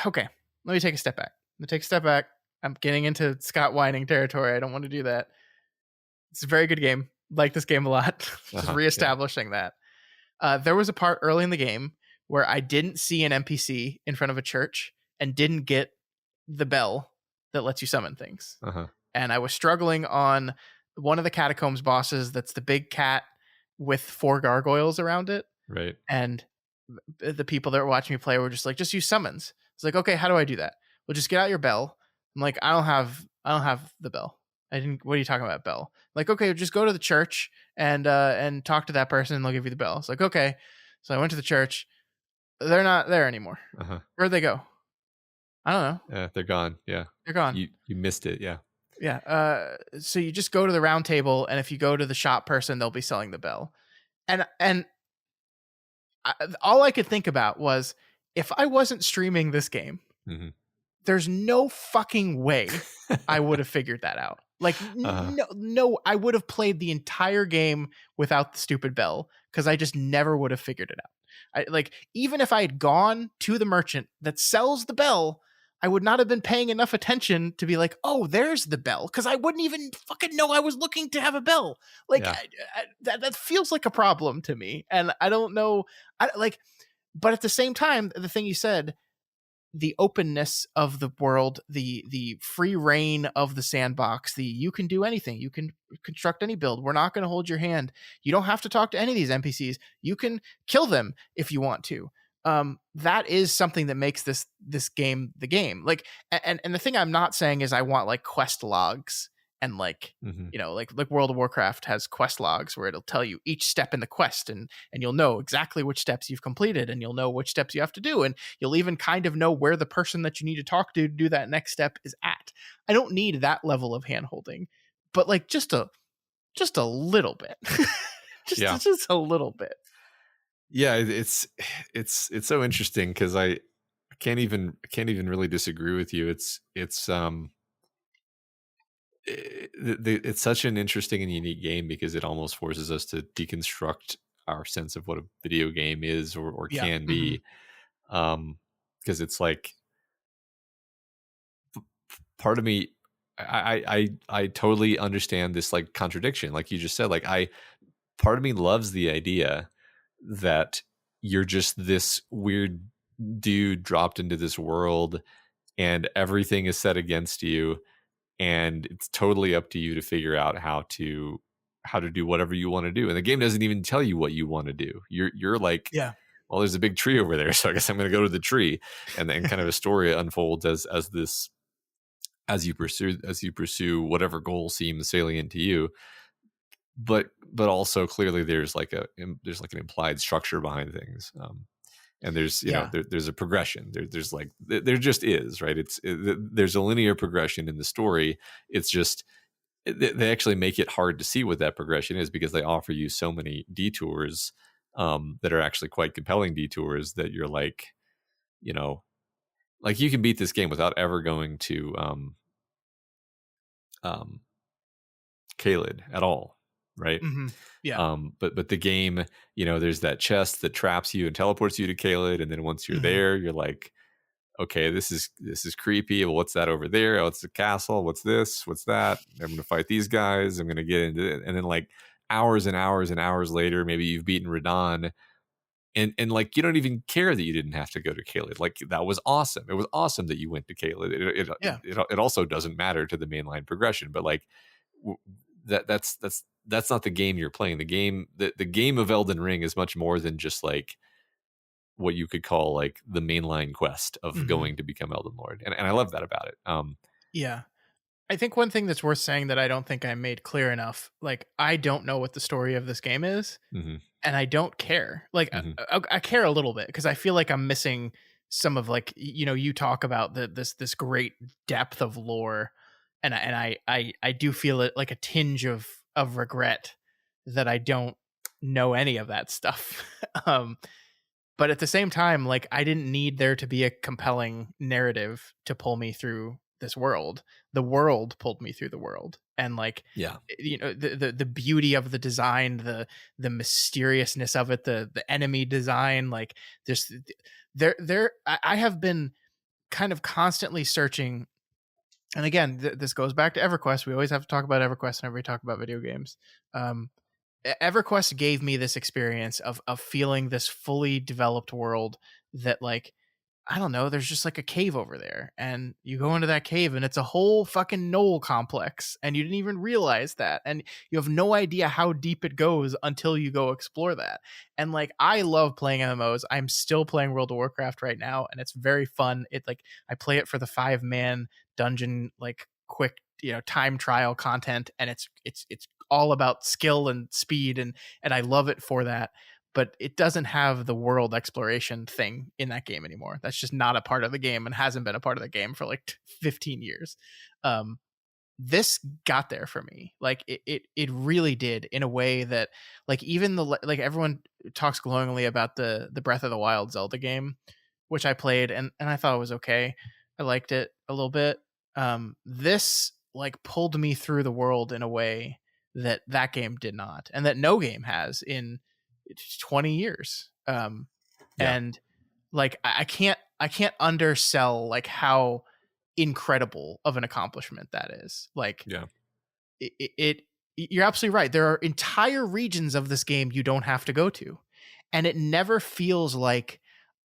Okay, let me take a step back. Let me take a step back. I'm getting into Scott whining territory. I don't want to do that. It's a very good game. Like this game a lot. Just
yeah,
reestablishing that. There was a part early in the game where I didn't see an NPC in front of a church and didn't get the bell that lets you summon things.
uh-huh,
And I was struggling on one of the catacombs bosses that's the big cat with 4 gargoyles around it.
right,
And the people that were watching me play were just like, just use summons. It's like, okay, how do I do that? Well, just get out your bell. I'm like, I don't have the bell. I didn't. What are you talking about, bell? Like, okay, just go to the church and talk to that person, and they'll give you the bell. It's like, okay. So I went to the church. They're not there anymore.
uh-huh.
Where'd they go? I don't know.
Yeah, they're gone. Yeah,
They're gone.
you missed it. Yeah,
Yeah. So you just go to the round table, and if you go to the shop person, they'll be selling the bell. And all I could think about was, if I wasn't streaming this game,
hmm
there's no fucking way I would have figured that out. Like
uh-huh.
no, I would have played the entire game without the stupid bell because I just never would have figured it out. Like, even if I had gone to the merchant that sells the bell, I would not have been paying enough attention to be like, oh, there's the bell, because I wouldn't even fucking know I was looking to have a bell. Like,
Yeah,
that feels like a problem to me, and I don't know. I like, but at the same time, the thing you said, the openness of the world, the free reign of the sandbox, the you can do anything, you can construct any build. We're not going to hold your hand. You don't have to talk to any of these NPCs. You can kill them if you want to. That is something that makes this game the game. Like, and the thing I'm not saying is I want like quest logs and like,
hmm
like World of Warcraft has quest logs where it'll tell you each step in the quest, and you'll know exactly which steps you've completed, and you'll know which steps you have to do, and you'll even kind of know where the person that you need to talk to do that next step is at. I don't need that level of hand holding, but like just a little bit.
yeah,
Just a little bit.
yeah. It's so interesting because I can't even really disagree with you. It's it's such an interesting and unique game because it almost forces us to deconstruct our sense of what a video game is or
Yeah.
can
Hmm.
be. Because it's like part of me, I totally understand this like contradiction, like you just said. Like part of me loves the idea that you're just this weird dude dropped into this world and everything is set against you, and it's totally up to you to figure out how to do whatever you want to do. And the game doesn't even tell you what you want to do. You're like,
Yeah.
well, there's a big tree over there, so I guess I'm going to go to the tree, and then kind of a story unfolds as this as you pursue whatever goal seems salient to you. But also clearly there's like an implied structure behind things. And there's
Yeah.
there's a progression, there's like there just is, right? There's a linear progression in the story. It's just they actually make it hard to see what that progression is because they offer you so many detours, that are actually quite compelling detours that you're like, you know like you can beat this game without ever going to um Caelid at all, right?
Hmm. Yeah.
But the game, there's that chest that traps you and teleports you to Caelid, and then once you're
Hmm.
there, you're like, okay, this is creepy. Well, what's that over there? Oh, it's a castle. What's this? What's that? I'm gonna fight these guys. I'm gonna get into it, and then like hours and hours and hours later, maybe you've beaten Radon, and like you don't even care that you didn't have to go to Caelid. Like that was awesome. It was awesome that you went to Caelid.
Yeah.
It also doesn't matter to the mainline progression, but like w- that's not the game you're playing. The game of Elden Ring is much more than just like what you could call like the mainline quest of
Hmm.
going to become Elden Lord, and I love that about it.
Yeah. I think one thing that's worth saying that I don't think I made clear enough, like I don't know what the story of this game is,
Hmm.
and I don't care. Like
Hmm.
I care a little bit because I feel like I'm missing some of like you talk about this great depth of lore, and I do feel it like a tinge of regret that I don't know any of that stuff. um, but at the same time, like I didn't need there to be a compelling narrative to pull me through this world. The world pulled me through the world, and like
Yeah,
the beauty of the design, the mysteriousness of it, the enemy design, like this I have been kind of constantly searching. And again, this goes back to EverQuest. We always have to talk about EverQuest whenever we talk about video games. um EverQuest gave me this experience of feeling this fully developed world that like I don't know, there's just like a cave over there and you go into that cave and it's a whole fucking knoll complex and you didn't even realize that and you have no idea how deep it goes until you go explore that. And like I love playing MMOs. I'm still playing World of Warcraft right now and it's very fun. It like I play it for the 5-man dungeon like quick, time trial content and it's all about skill and speed and I love it for that, but it doesn't have the world exploration thing in that game anymore. That's just not a part of the game and hasn't been a part of the game for like 15 years. Um, this got there for me. Like it really did in a way that like even like everyone talks glowingly about the Breath of the Wild Zelda game, which I played and I thought it was okay. I liked it a little bit. This like pulled me through the world in a way that that game did not, and that no game has in 20 years.
yeah,
And like I can't undersell like how incredible of an accomplishment that is. Like
yeah,
it you're absolutely right. There are entire regions of this game you don't have to go to, and it never feels like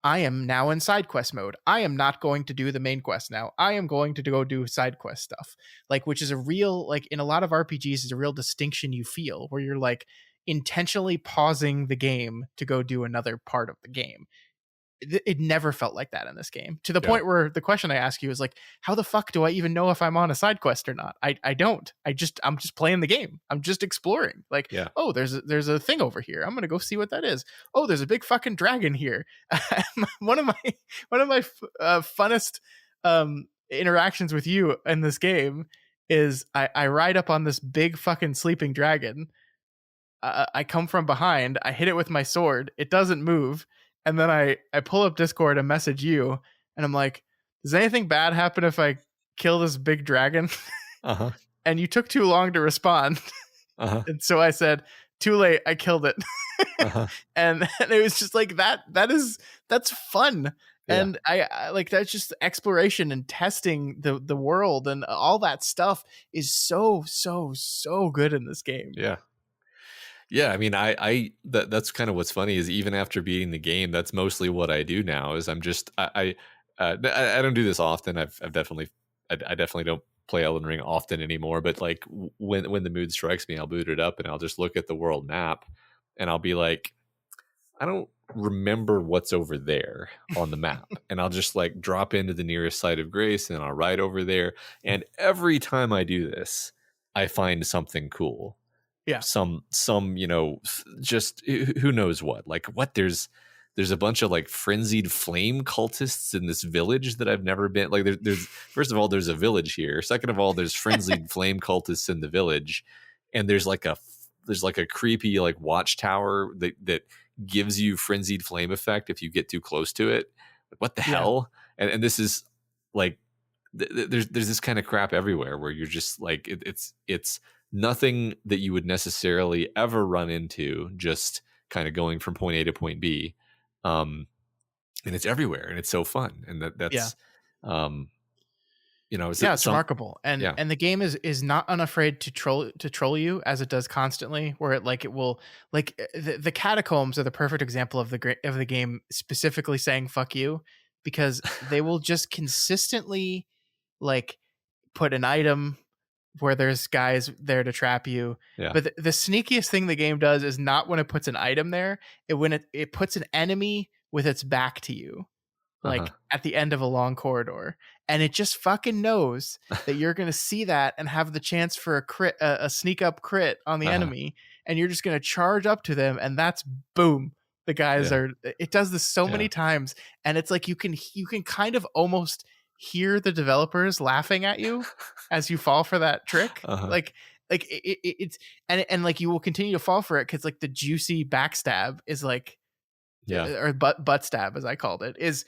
I am now in side quest mode. I am not going to do the main quest now. I am going to go do side quest stuff. Like, which is a real, like in a lot of RPGs, is a real distinction you feel where you're like intentionally pausing the game to go do another part of the game. It never felt like that in this game, to the
yeah,
point where the question I ask you is like, how the fuck do I even know if I'm on a side quest or not? I don't. I'm just playing the game. I'm just exploring. Like,
yeah,
oh, there's a thing over here. I'm gonna go see what that is. Oh, there's a big fucking dragon here. One of my funnest interactions with you in this game is I ride up on this big fucking sleeping dragon. I come from behind, I hit it with my sword, it doesn't move, and then I pull up Discord and message you, and I'm like, does anything bad happen if I kill this big dragon?
uh-huh,
and you took too long to respond.
Uh-huh.
And so I said, too late, I killed it.
Uh-huh.
And it was just like that's fun.
Yeah.
And I like that's just exploration and testing the world, and all that stuff is so good in this game.
Yeah. Yeah, I mean, that's kind of what's funny is even after beating the game, that's mostly what I do now. Is I'm just I don't do this often. I've definitely I definitely don't play Elden Ring often anymore. But like when the mood strikes me, I'll boot it up and I'll just look at the world map, and I'll be like, I don't remember what's over there on the map, and I'll just like drop into the nearest site of grace, and I'll ride over there. And every time I do this, I find something cool,
Yeah.
some just who knows what, like what there's a bunch of like frenzied flame cultists in this village that I've never been, like there's first of all there's a village here, second of all there's frenzied flame cultists in the village, and there's like a creepy like watchtower that gives you frenzied flame effect if you get too close to it. Like, what the
Yeah.
hell? And this is like there's this kind of crap everywhere where you're just like it's nothing that you would necessarily ever run into, just kind of going from point A to point B. And it's everywhere and it's so fun. And
Yeah.
that's, um,
Yeah, it's
some,
remarkable. And
yeah.
the game is not unafraid to troll you, as it does constantly, where it will, like, the catacombs are the perfect example of the game specifically saying fuck you, because they will just consistently, like, put an item where there's guys there to trap you.
Yeah.
But the sneakiest thing the game does is not when it puts an item there, when it puts an enemy with its back to you,
Uh-huh.
like at the end of a long corridor, and it just fucking knows that you're going to see that and have the chance for a crit, a sneak up crit on the
Uh-huh.
enemy, and you're just going to charge up to them, and that's boom, the guys
Yeah.
are, it does this so
Yeah.
many times, and it's like you can kind of almost hear the developers laughing at you as you fall for that trick.
Uh-huh.
Like it's, and like you will continue to fall for it because like the juicy backstab is like,
Yeah.
or butt stab as I called it, is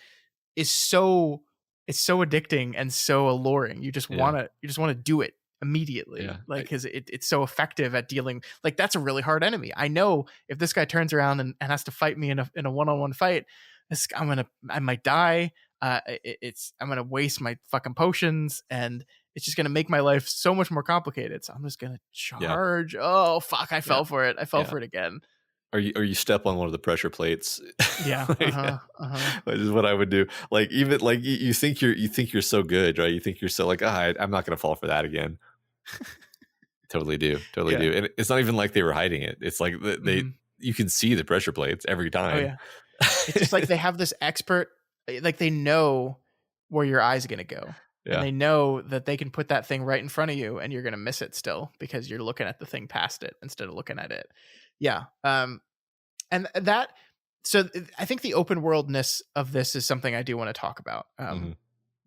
so, it's so addicting and so alluring. You just
Yeah.
want to do it immediately,
Yeah.
like because it's so effective at dealing. Like that's a really hard enemy. I know if this guy turns around and has to fight me in a one-on-one fight, I might die. I'm gonna waste my fucking potions, and it's just gonna make my life so much more complicated. So I'm just gonna
Yeah.
charge. Oh fuck! I
Yeah.
fell for it. I fell
Yeah.
for it again.
Or you step on one of the pressure plates.
Yeah.
Like, which is what I would do. Like even like you think you're so good, right? You think you're so like, I'm not gonna fall for that again. Totally do. Totally
Yeah.
do. And it's not even like they were hiding it. It's like
Mhm.
you can see the pressure plates every
Oh
time.
yeah. It's just like they have this expert, like they know where your eye's gonna go. And
Yeah.
they know that they can put that thing right in front of you and you're gonna miss it still because you're looking at the thing past it instead of looking at it. Yeah. And that, so I think the open worldness of this is something I do want to talk about.
Mhm.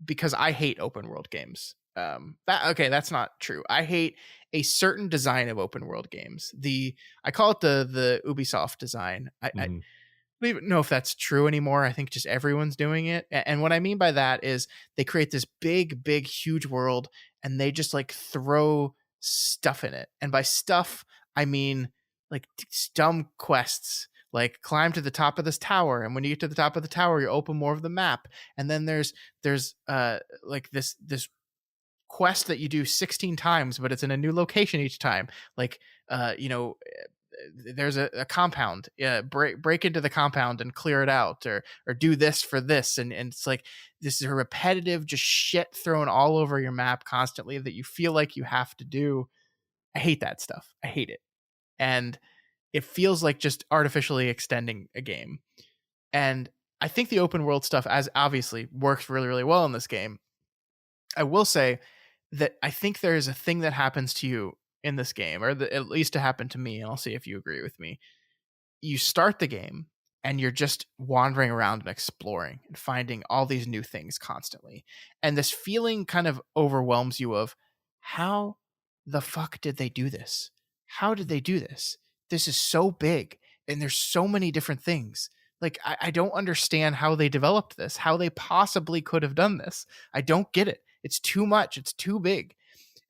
Because I hate open world games. That's not true. I hate a certain design of open world games. I call it the Ubisoft design. I
Mhm.
don't even know if that's true anymore. I think just everyone's doing it. And what I mean by that is they create this big, huge world and they just like throw stuff in it. And by stuff, I mean like dumb quests, like climb to the top of this tower. And when you get to the top of the tower, you open more of the map. And then there's like this quest that you do 16 times, but it's in a new location each time. Like, there's a compound, break into the compound and clear it out, or do this for this, and it's like this is a repetitive just shit thrown all over your map constantly that you feel like you have to do. I hate that stuff. I hate it. And it feels like just artificially extending a game. And I think the open world stuff, as obviously, works really, really well in this game. I will say that I think there is a thing that happens to you in this game, or at least to happen to me, and I'll see if you agree with me. You start the game and you're just wandering around and exploring and finding all these new things constantly. And this feeling kind of overwhelms you of how the fuck did they do this? How did they do this? This is so big and there's so many different things. Like, I don't understand how they developed this, how they possibly could have done this. I don't get it. It's too much. It's too big.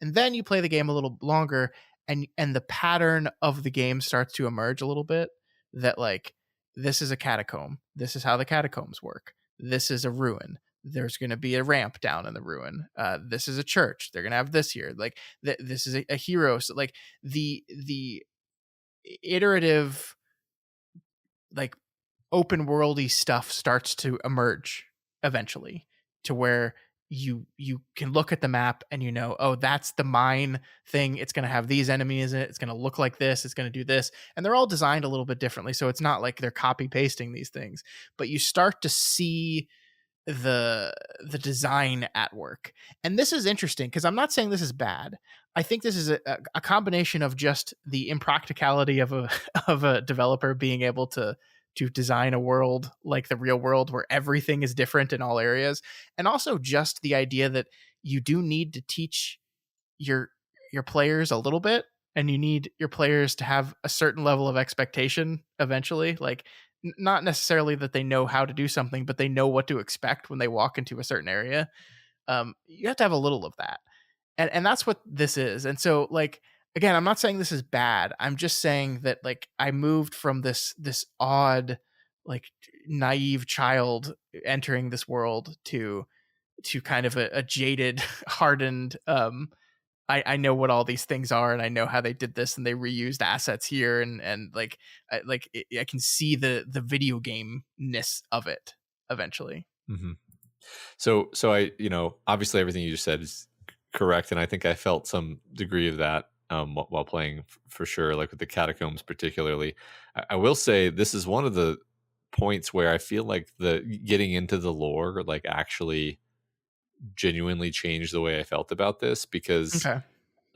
And then you play the game a little longer, and the pattern of the game starts to emerge a little bit, that like, this is a catacomb. This is how the catacombs work. This is a ruin. There's going to be a ramp down in the ruin. This is a church. They're going to have this here. Like this is a hero. So like the iterative, like open worldy stuff starts to emerge eventually, to where you can look at the map and you know, oh, that's the mine thing. It's going to have these enemies in it. It's going to look like this. It's going to do this. And they're all designed a little bit differently. So it's not like they're copy pasting these things, but you start to see the design at work. And this is interesting because I'm not saying this is bad. I think this is a combination of just the impracticality of a of a developer being able to design a world like the real world where everything is different in all areas, and also just the idea that you do need to teach your your players a little bit, and you need your players to have a certain level of expectation eventually, like not necessarily that they know how to do something, but they know what to expect when they walk into a certain area. You have to have a little of that, and that's what this is. And so like, again, I'm not saying this is bad. I'm just saying that like I moved from this odd, like naive child entering this world to kind of a jaded hardened, I know what all these things are, and I know how they did this, and they reused assets here, and like I can see the video game ness of it eventually.
Mm-hmm. So I, obviously everything you just said is correct, and I think I felt some degree of that while playing, for sure, like with the catacombs particularly. I will say this is one of the points where I feel like the getting into the lore like actually genuinely changed the way I felt about this, because
Okay.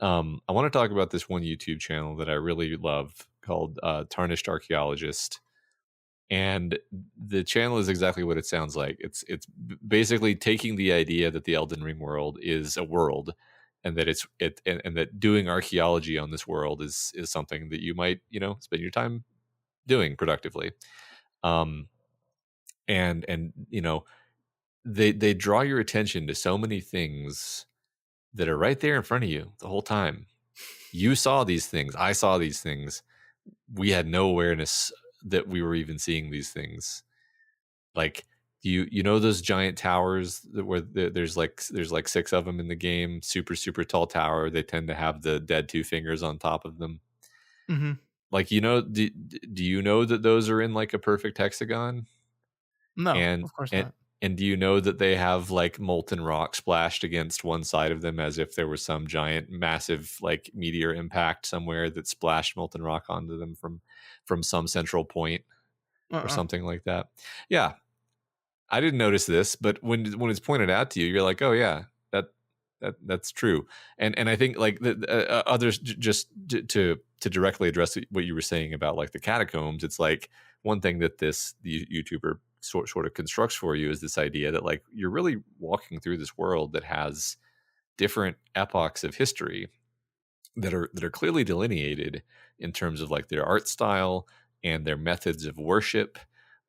I want to talk about this one YouTube channel that I really love called Tarnished Archaeologist. And the channel is exactly what it sounds like. It's basically taking the idea that the Elden Ring world is a world, and that and that doing archaeology on this world is something that you might spend your time doing productively. Um, and they draw your attention to so many things that are right there in front of you the whole time. You saw these things. I saw these things. We had no awareness that we were even seeing these things. Like, you know those giant towers where there's like six of them in the game, super super tall tower. They tend to have the dead two fingers on top of them.
Hmm.
Like, do you know that those are in like a perfect hexagon?
No,
and
of course
and
not.
and do you know that they have like molten rock splashed against one side of them, as if there was some giant massive like meteor impact somewhere that splashed molten rock onto them from some central point or
Uh-uh.
something like that? Yeah, I didn't notice this, but when it's pointed out to you, you're like, oh yeah, that's true. And I think like the others, just to directly address what you were saying about like the catacombs. It's like one thing that the YouTuber sort of constructs for you is this idea that like you're really walking through this world that has different epochs of history that are clearly delineated in terms of like their art style and their methods of worship.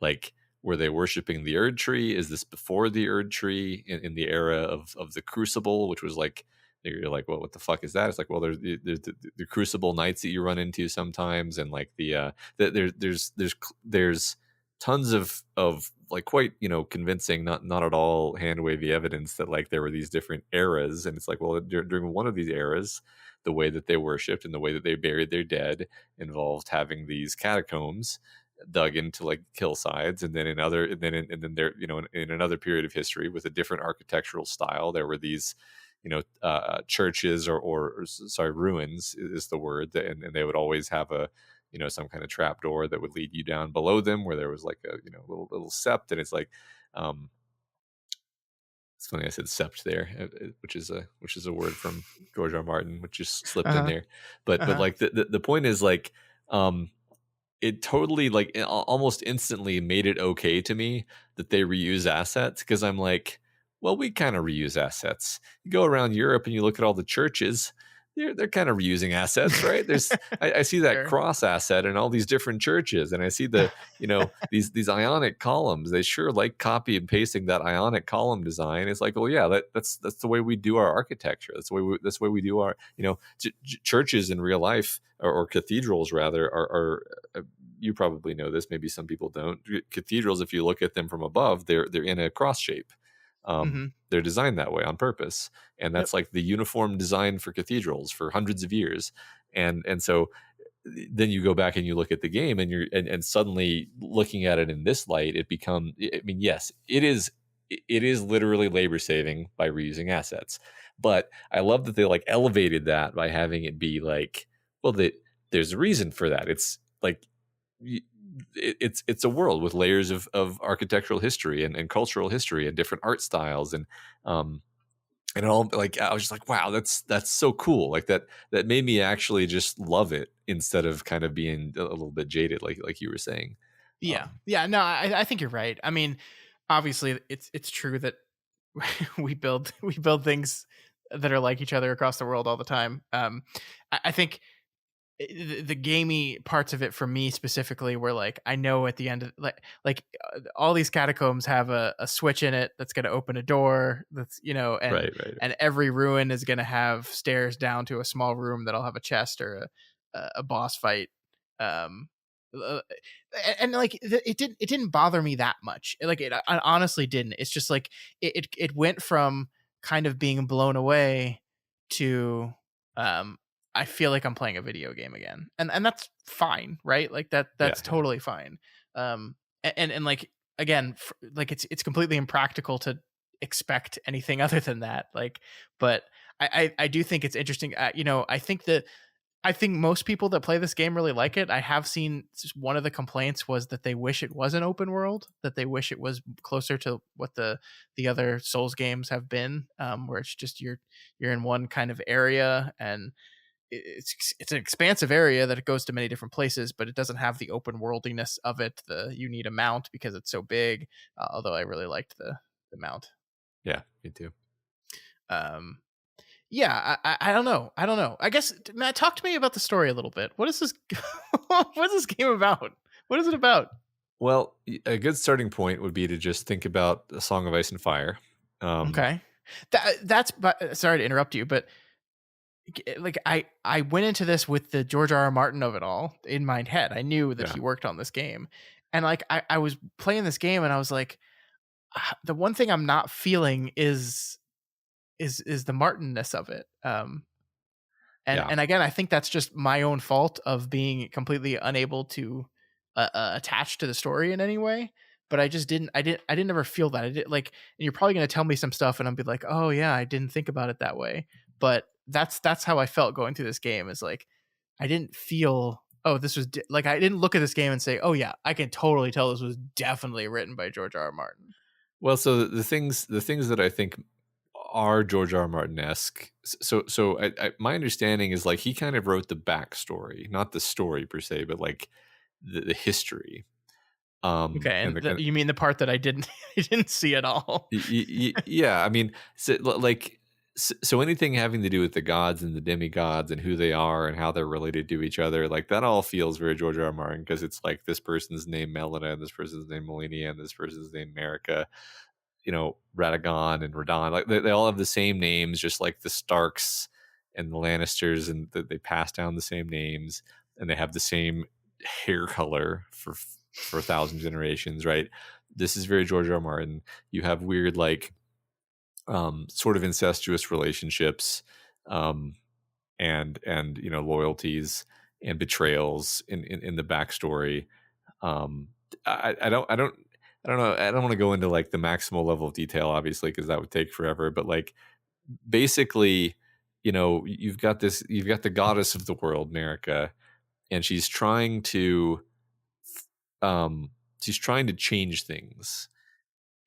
Like, were they worshiping the Erd tree? Is this before the Erd tree in the era of the Crucible, which was like, you're like, well, what the fuck is that? It's like, well, there's the Crucible Knights that you run into sometimes, and like there's tons of like quite convincing, not at all hand wavy evidence that like there were these different eras. And it's like, well, during one of these eras, the way that they worshipped and the way that they buried their dead involved having these catacombs dug into like hillsides. And then there, in another period of history with a different architectural style, there were these churches or sorry, ruins is the word, and they would always have a some kind of trap door that would lead you down below them, where there was like a little sept. And it's like, it's funny I said sept there, which is a word from George R. Martin, which just slipped in
Uh-huh.
there. But
Uh-huh.
like the point is like, it totally like almost instantly made it okay to me that they reuse assets, because I'm like, well, we kind of reuse assets. You go around Europe and you look at all the churches, they're kind of reusing assets, right? I see that
Sure.
cross asset in all these different churches, and I see these ionic columns. They sure like copy and pasting that ionic column design. It's like, well, yeah, that's the way we do our architecture. That's the way we do our churches in real life, or cathedrals rather, are you probably know this. Maybe some people don't. Cathedrals, if you look at them from above, they're in a cross shape.
Hmm.
They're designed that way on purpose, and
Yep.
that's like the uniform design for cathedrals for hundreds of years. And so then you go back and you look at the game, and and suddenly looking at it in this light, it become, I mean, yes, it is literally labor saving by reusing assets. But I love that they like elevated that by having it be like, well, there's a reason for that. It's like it's a world with layers of architectural history and cultural history and different art styles, um and it all, like, I was just like, wow, that's so cool. Like that made me actually just love it instead of kind of being a little bit jaded, like you were saying.
Yeah.
um
Yeah. No, I think you're right. I mean, obviously, it's true that we build things that are like each other across the world all the time. I think the gamey parts of it for me specifically were like, I know at the end of all these catacombs have a switch in it that's going to open a door, that's, and
right, right.
every ruin is going to have stairs down to a small room that'll have a chest or a boss fight. um uh, and like it didn't bother me that much. Like I honestly didn't. It's just like it went from kind of being blown away to um I feel like I'm playing a video game again, and that's fine, right? Like
Yeah,
that's
yeah,
totally fine. And like, again, like it's completely impractical to expect anything other than that. Like, but I do think it's interesting. I think most people that play this game really like it. I have seen one of the complaints was that they wish it was an open world, that they wish it was closer to what the other Souls games have been, where it's just you're in one kind of area, and it's an expansive area that it goes to many different places, but it doesn't have the open worldiness of it. You need a mount because it's so big. Although I really liked the mount.
yeah, me too.
Um, yeah, I don't know. I don't know. I guess, Matt, talk to me about the story a little bit. What is this? What is this game about? What is it about?
Well, a good starting point would be to just think about A Song of Ice and Fire. um
Okay, that's. But sorry to interrupt you, but like I went into this with the George R. R. Martin of it all in my head. I knew that
yeah,
he worked on this game, and like I was playing this game, and I was like, the one thing I'm not feeling is the Martinness of it. And
yeah.
and again, I think that's just my own fault of being completely unable to attach to the story in any way. But I just didn't. I didn't ever feel that. I did like, and you're probably going to tell me some stuff, and I'll be like, oh yeah, I didn't think about it that way. But that's how I felt going through this game. Is like, I didn't feel. Oh, this was like, I didn't look at this game and say, "Oh yeah, I can totally tell this was definitely written by George R. R. Martin."
Well, so the things that I think are George R. R. Martin-esque. My understanding is like he kind of wrote the backstory, not the story per se, but like the history.
Okay,
And,
and you mean the part that I didn't I didn't see at all?
yeah, I mean, so anything having to do with the gods and the demigods and who they are and how they're related to each other, like that all feels very George R. R. Martin, because it's like this person's name Melina and this person's name Melina and this person's name Marika, Radagon and Radon, like they all have the same names, just like the Starks and the Lannisters, and they pass down the same names, and they have the same hair color for a thousand generations, right? This is very George R. R. Martin. You have weird, like, sort of incestuous relationships, um, and loyalties and betrayals in the backstory. um I don't know. I don't want to go into like the maximal level of detail, obviously, because that would take forever. But like, basically, you've got the goddess of the world, Marika, and she's trying to change things.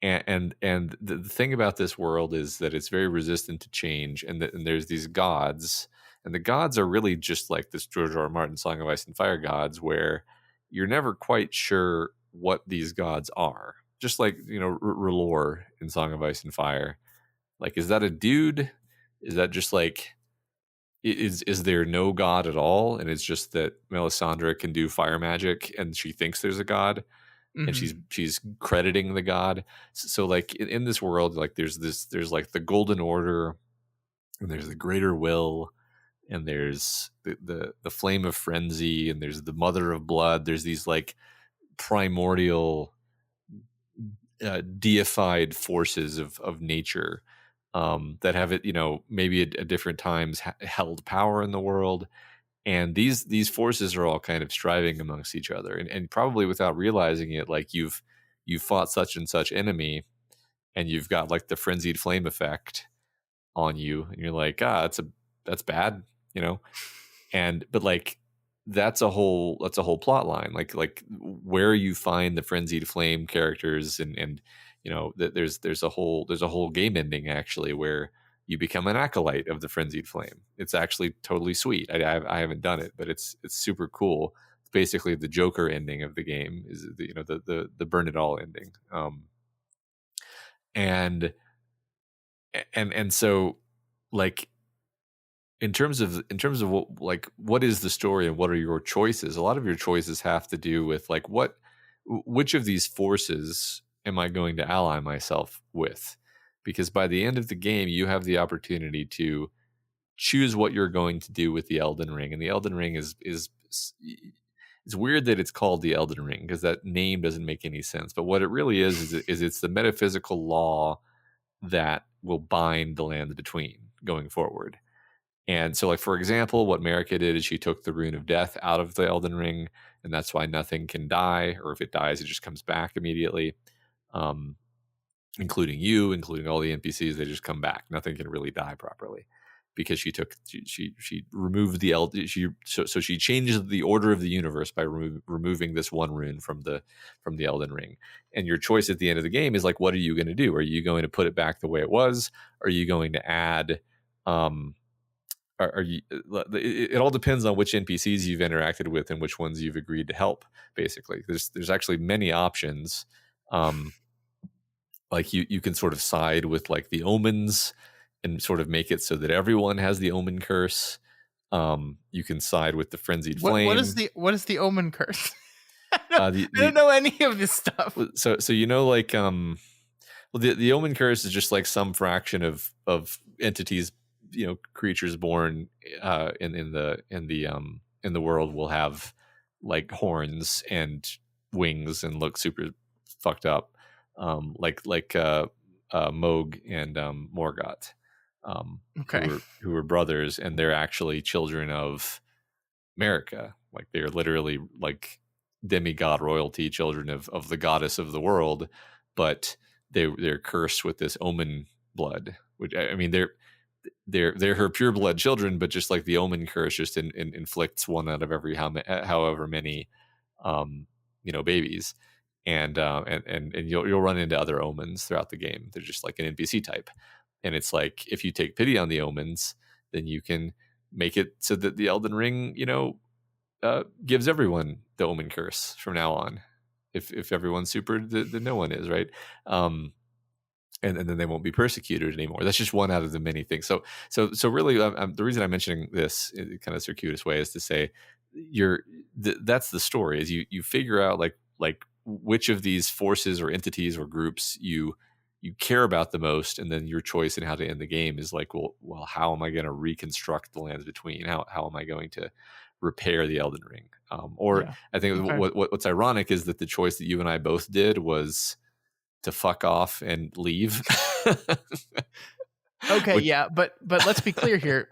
And the thing about this world is that it's very resistant to change, and there's these gods, and the gods are really just like this George R. R. Martin Song of Ice and Fire gods, where you're never quite sure what these gods are. Just like R'hllor in Song of Ice and Fire. Like, is that a dude? Is that just like is there no god at all, and it's just that Melisandre can do fire magic and she thinks there's a god, and
Hmm.
she's crediting the god. So like in this world, like there's like the golden order, and there's the greater will, and there's the flame of frenzy, and there's the mother of blood. There's these like primordial deified forces of nature, that have it, maybe at different times held power in the world. And these forces are all kind of striving amongst each other, and probably without realizing it, like you've fought such and such enemy, and you've got like the frenzied flame effect on you, and you're like, that's bad, you know. And but like that's a whole plot line, like where you find the frenzied flame characters, and there's a whole game ending actually where you become an acolyte of the frenzied flame. It's actually totally sweet. I haven't done it, but it's super cool. It's basically the Joker ending of the game, is the burn it all ending. And so, like, in terms of what is the story and what are your choices, a lot of your choices have to do with like which of these forces am I going to ally myself with, because by the end of the game you have the opportunity to choose what you're going to do with the Elden Ring. And the Elden Ring is it's weird that it's called the Elden Ring, because that name doesn't make any sense, but what it really is it's the metaphysical law that will bind the lands between going forward. And so, like, for example, what Marika did is she took the rune of death out of the Elden Ring, and that's why nothing can die, or if it dies, it just comes back immediately. Um, Including you, including all the NPCs, they just come back. Nothing can really die properly, because she removed the so she changed the order of the universe by removing this one rune from the Elden Ring. And your choice at the end of the game is like, what are you going to do? Are you going to put it back the way it was? Are you going to add? Are you? It all depends on which NPCs you've interacted with and which ones you've agreed to help. Basically, there's actually many options. Um, like you can sort of side with like the omens and sort of make it so that everyone has the omen curse. You can side with the frenzied flame.
What is the omen curse?
The
I don't know any of this stuff.
so like well, the omen curse is just like some fraction of entities, creatures born in the world will have like horns and wings and look super fucked up, like Moog and Morgoth,
Okay.
who were brothers, and they're actually children of America. Like they're literally like demigod royalty, children of the goddess of the world, but they're cursed with this omen blood. Which, I mean, they're her pure blood children, but just like the omen curse just inflicts one out of every however many babies. And you'll run into other omens throughout the game. They're just like an NPC type, and it's like if you take pity on the omens, then you can make it so that the Elden Ring, gives everyone the omen curse from now on. If everyone's super, then no one is, right. And then they won't be persecuted anymore. That's just one out of the many things. So really, the reason I'm mentioning this in kind of circuitous way is to say that's the story. Is you figure out like which of these forces or entities or groups you care about the most, and then your choice in how to end the game is like, well, how am I going to reconstruct the lands between? How am I going to repair the Elden Ring? Or
Yeah.
I think
Okay.
what's ironic is that the choice that you and I both did was to fuck off and leave.
Okay.
Which,
Yeah. But let's be clear here.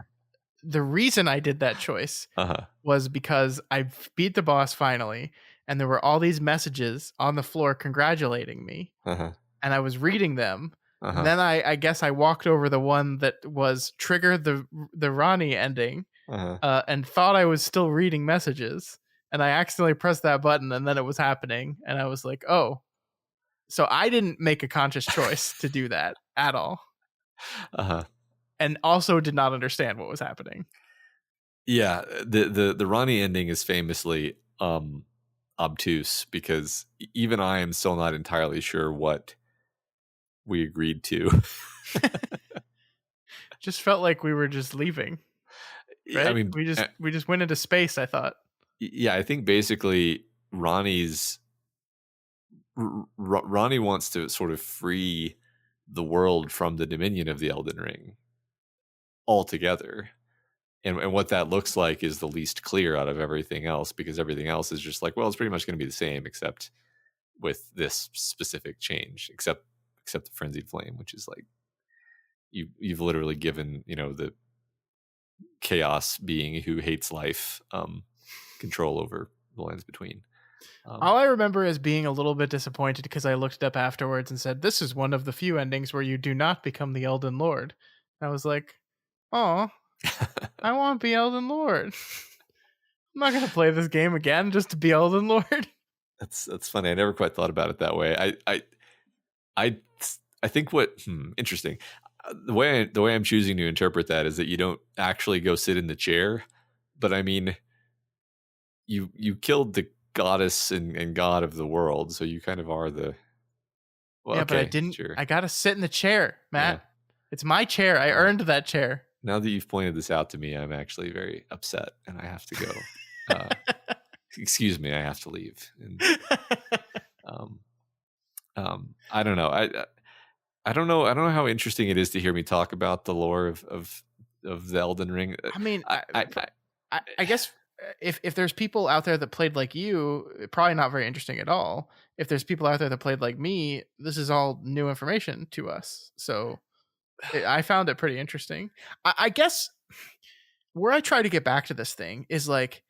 The reason I did that choice
uh-huh,
was because I beat the boss finally, and there were all these messages on the floor congratulating me,
uh-huh,
and I was reading them. And
uh-huh,
then I guess I walked over the one that was trigger the Ronnie ending,
uh-huh.
and thought I was still reading messages, and I accidentally pressed that button, and then it was happening, and I was like, oh, so I didn't make a conscious choice to do that at all,
Uh-huh.
and also did not understand what was happening.
Yeah, the Ronnie ending is famously obtuse, because even I am still not entirely sure what we agreed to.
Just felt like we were just leaving.
I
right?
mean,
We just went into space, I thought.
yeah, I think basically Ronnie wants to sort of free the world from the dominion of the Elden Ring altogether. And what that looks like is the least clear out of everything else, because everything else is just like, well, it's pretty much going to be the same, except with this specific change, except the frenzied flame, which is like you've literally given, the chaos being who hates life control over the lines between.
All I remember is being a little bit disappointed because I looked it up afterwards and said, "This is one of the few endings where you do not become the Elden Lord." I was like, "Oh, I want to be Elden Lord. I'm not gonna play this game again just to be Elden Lord."
That's funny. I never quite thought about it that way. I I think interesting. The way I'm choosing to interpret that is that you don't actually go sit in the chair, but I mean, you killed the goddess and god of the world, so you kind of are the. Well,
Yeah, but I
okay,
didn't.
sure,
I gotta sit in the chair,
yeah.
Matt. It's my chair. I
Well,
earned that chair.
now that you've pointed this out to me, I'm actually very upset, and I have to go. Uh, excuse me, I have to leave. And um, I don't know. I don't know. I don't know how interesting it is to hear me talk about the lore of the Elden Ring.
I mean,
I, I, I
I guess if there's people out there that played like you, probably not very interesting at all. If there's people out there that played like me, this is all new information to us. So I found it pretty interesting. I guess where I try to get back to this thing is like,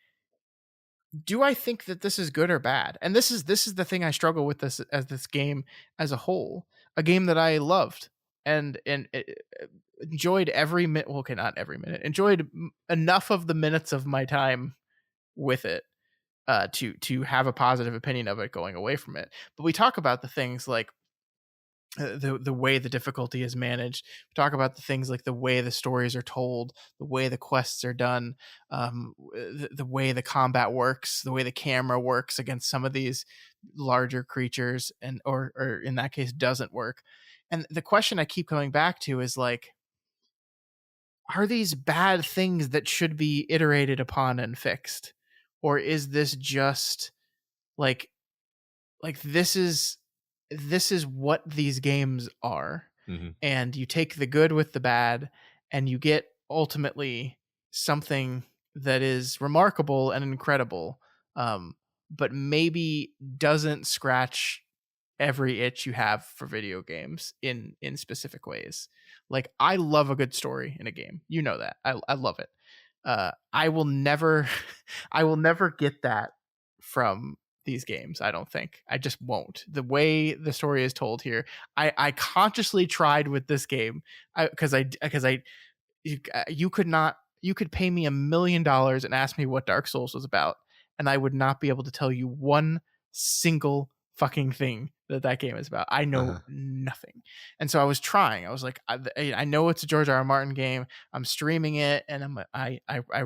do I think that this is good or bad? And this is the thing I struggle with this game as a whole, a game that I loved and enjoyed every minute. Well, okay, not every minute. Enjoyed enough of the minutes of my time with it to have a positive opinion of it going away from it. But we talk about the things like the way the difficulty is managed. We talk about the things like the way the stories are told, the way the quests are done, the way the combat works, the way the camera works against some of these larger creatures, and or in that case doesn't work. And the question I keep coming back to is like, are these bad things that should be iterated upon and fixed, or is this just like this is what these games are,
mhm.
and you take the good with the bad and you get ultimately something that is remarkable and incredible, but maybe doesn't scratch every itch you have for video games in specific ways. Like, I love a good story in a game, you know that. I love it. I will never I will never get that from these games. I don't think. I just won't. The way the story is told here, I consciously tried with this game because I you could not you could pay me $1 million and ask me what Dark Souls was about, and I would not be able to tell you one single fucking thing that game is about. I know
Uh-huh.
nothing. And so I was trying. I was like, I know it's a George R. R. Martin game. I'm streaming it, and I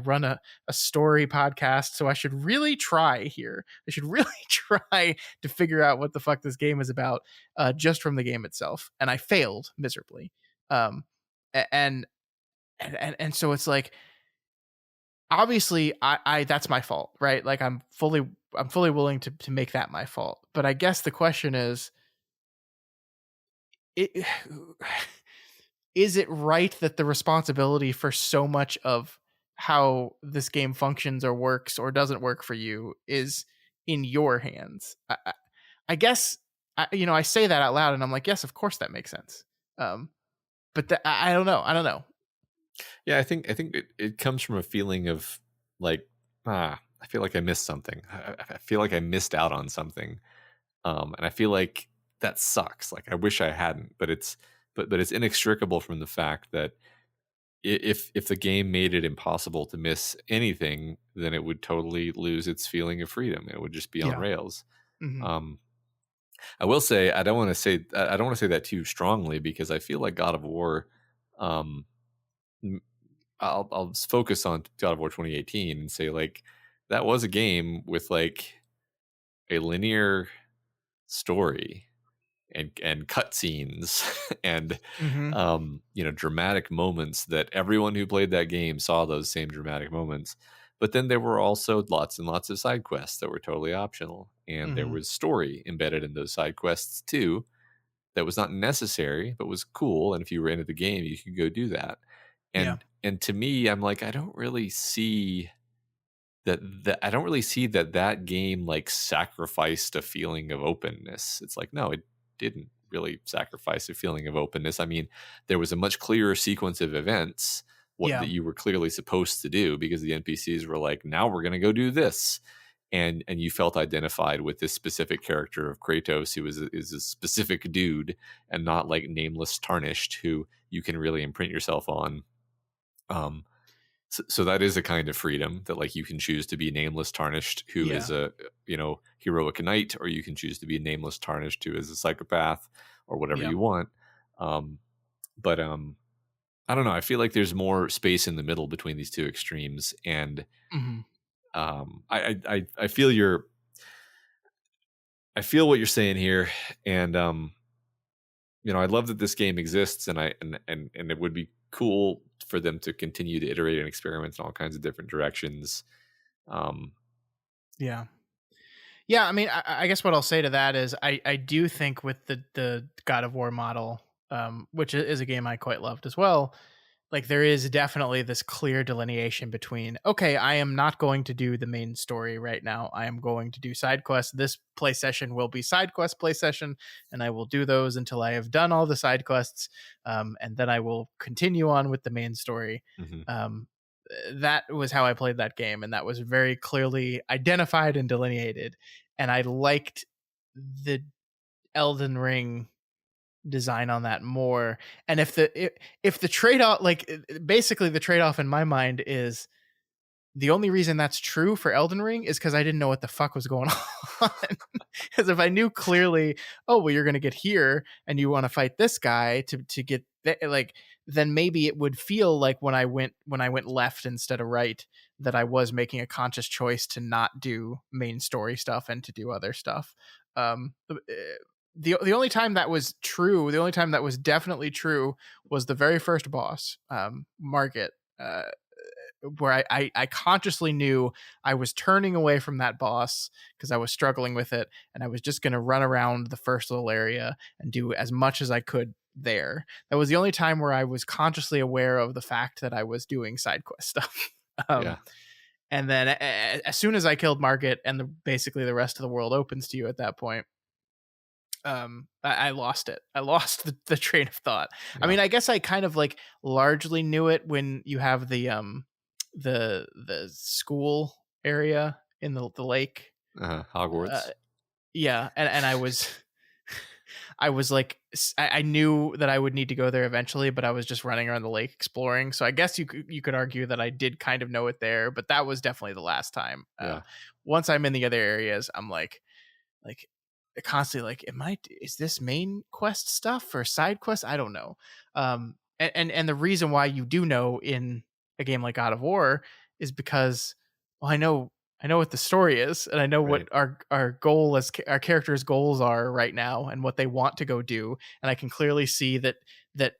run a story podcast, so I should really try here. I should really try to figure out what the fuck this game is about, just from the game itself. And I failed miserably. Um, and and so it's like, obviously I that's my fault, right? Like, I'm fully willing to make that my fault. But I guess the question is, it is it right that the responsibility for so much of how this game functions or works or doesn't work for you is in your hands? I guess I say that out loud and I'm like, yes, of course that makes sense. But I don't know. I don't know.
Yeah, I think it comes from a feeling of like, I feel like I missed something. I feel like I missed out on something, and I feel like that sucks. Like I wish I hadn't, but it's inextricable from the fact that if the game made it impossible to miss anything, then it would totally lose its feeling of freedom. It would just be on
Yeah.
rails.
Hmm.
Um, I will say I don't want to say that too strongly, because I feel like God of War. Um, I'll focus on God of War 2018 and say like that was a game with like a linear story, and cutscenes and
Mm-hmm.
dramatic moments that everyone who played that game saw those same dramatic moments. But then there were also lots and lots of side quests that were totally optional, and there
Mm-hmm.
was story embedded in those side quests too that was not necessary but was cool. And if you were into the game, you could go do that.
Yeah.
And to me, I'm like, I don't really see that I don't really see that game like sacrificed a feeling of openness. It's like, no, it didn't really sacrifice a feeling of openness. I mean, there was a much clearer sequence of events what
Yeah.
that you were clearly supposed to do, because the NPCs were like, now we're going to go do this. And you felt identified with this specific character of Kratos, who is a specific dude, and not like nameless tarnished, who you can really imprint yourself on. So that is a kind of freedom, that like you can choose to be nameless tarnished, who is
Yeah.
a heroic knight, or you can choose to be nameless tarnished, who is a psychopath, or whatever
Yeah.
you want. um but I don't know, I feel like there's more space in the middle between these two extremes. And
Mm-hmm.
I feel what you're saying here. And I love that this game exists, and and it would be cool for them to continue to iterate and experiment in all kinds of different directions. um
Yeah. Yeah, I mean, I guess what I'll say to that is I do think with the God of War model, which is a game I quite loved as well, like there is definitely this clear delineation between, okay, I am not going to do the main story right now. I am going to do side quests. This play session will be side quest play session, and I will do those until I have done all the side quests, and then I will continue on with the main story.
mhm.
Um, that was how I played that game, and that was very clearly identified and delineated. And I liked the Elden Ring design on that more. And if the trade-off, like basically the trade-off in my mind is, the only reason that's true for Elden Ring is because I didn't know what the fuck was going on. Because if I knew clearly, oh well, you're going to get here and you want to fight this guy to get like, then maybe it would feel like when I went left instead of right, that I was making a conscious choice to not do main story stuff and to do other stuff. The only time that was true, the only time that was definitely true, was the very first boss, Market. Where I consciously knew I was turning away from that boss because I was struggling with it, and I was just going to run around the first little area and do as much as I could there. That was the only time where I was consciously aware of the fact that I was doing side quest stuff.
Yeah,
um, and then as soon as I killed Market, and basically the rest of the world opens to you at that point, I lost it. I lost the train of thought. I
yeah.
mean, I guess I kind of like largely knew it when you have the school area in the lake. Uh,
Hogwarts.
yeah, and I was I was like I knew that I would need to go there eventually, but I was just running around the lake exploring. So I guess you could argue that I did kind of know it there, but that was definitely the last time.
Yeah,
Once I'm in the other areas, I'm like constantly like, is this main quest stuff or side quest? I don't know. And the reason why you do know in a game like God of War is because, well, I know what the story is, and I know what
right.
our goal as our characters' goals are right now, and what they want to go do. And I can clearly see that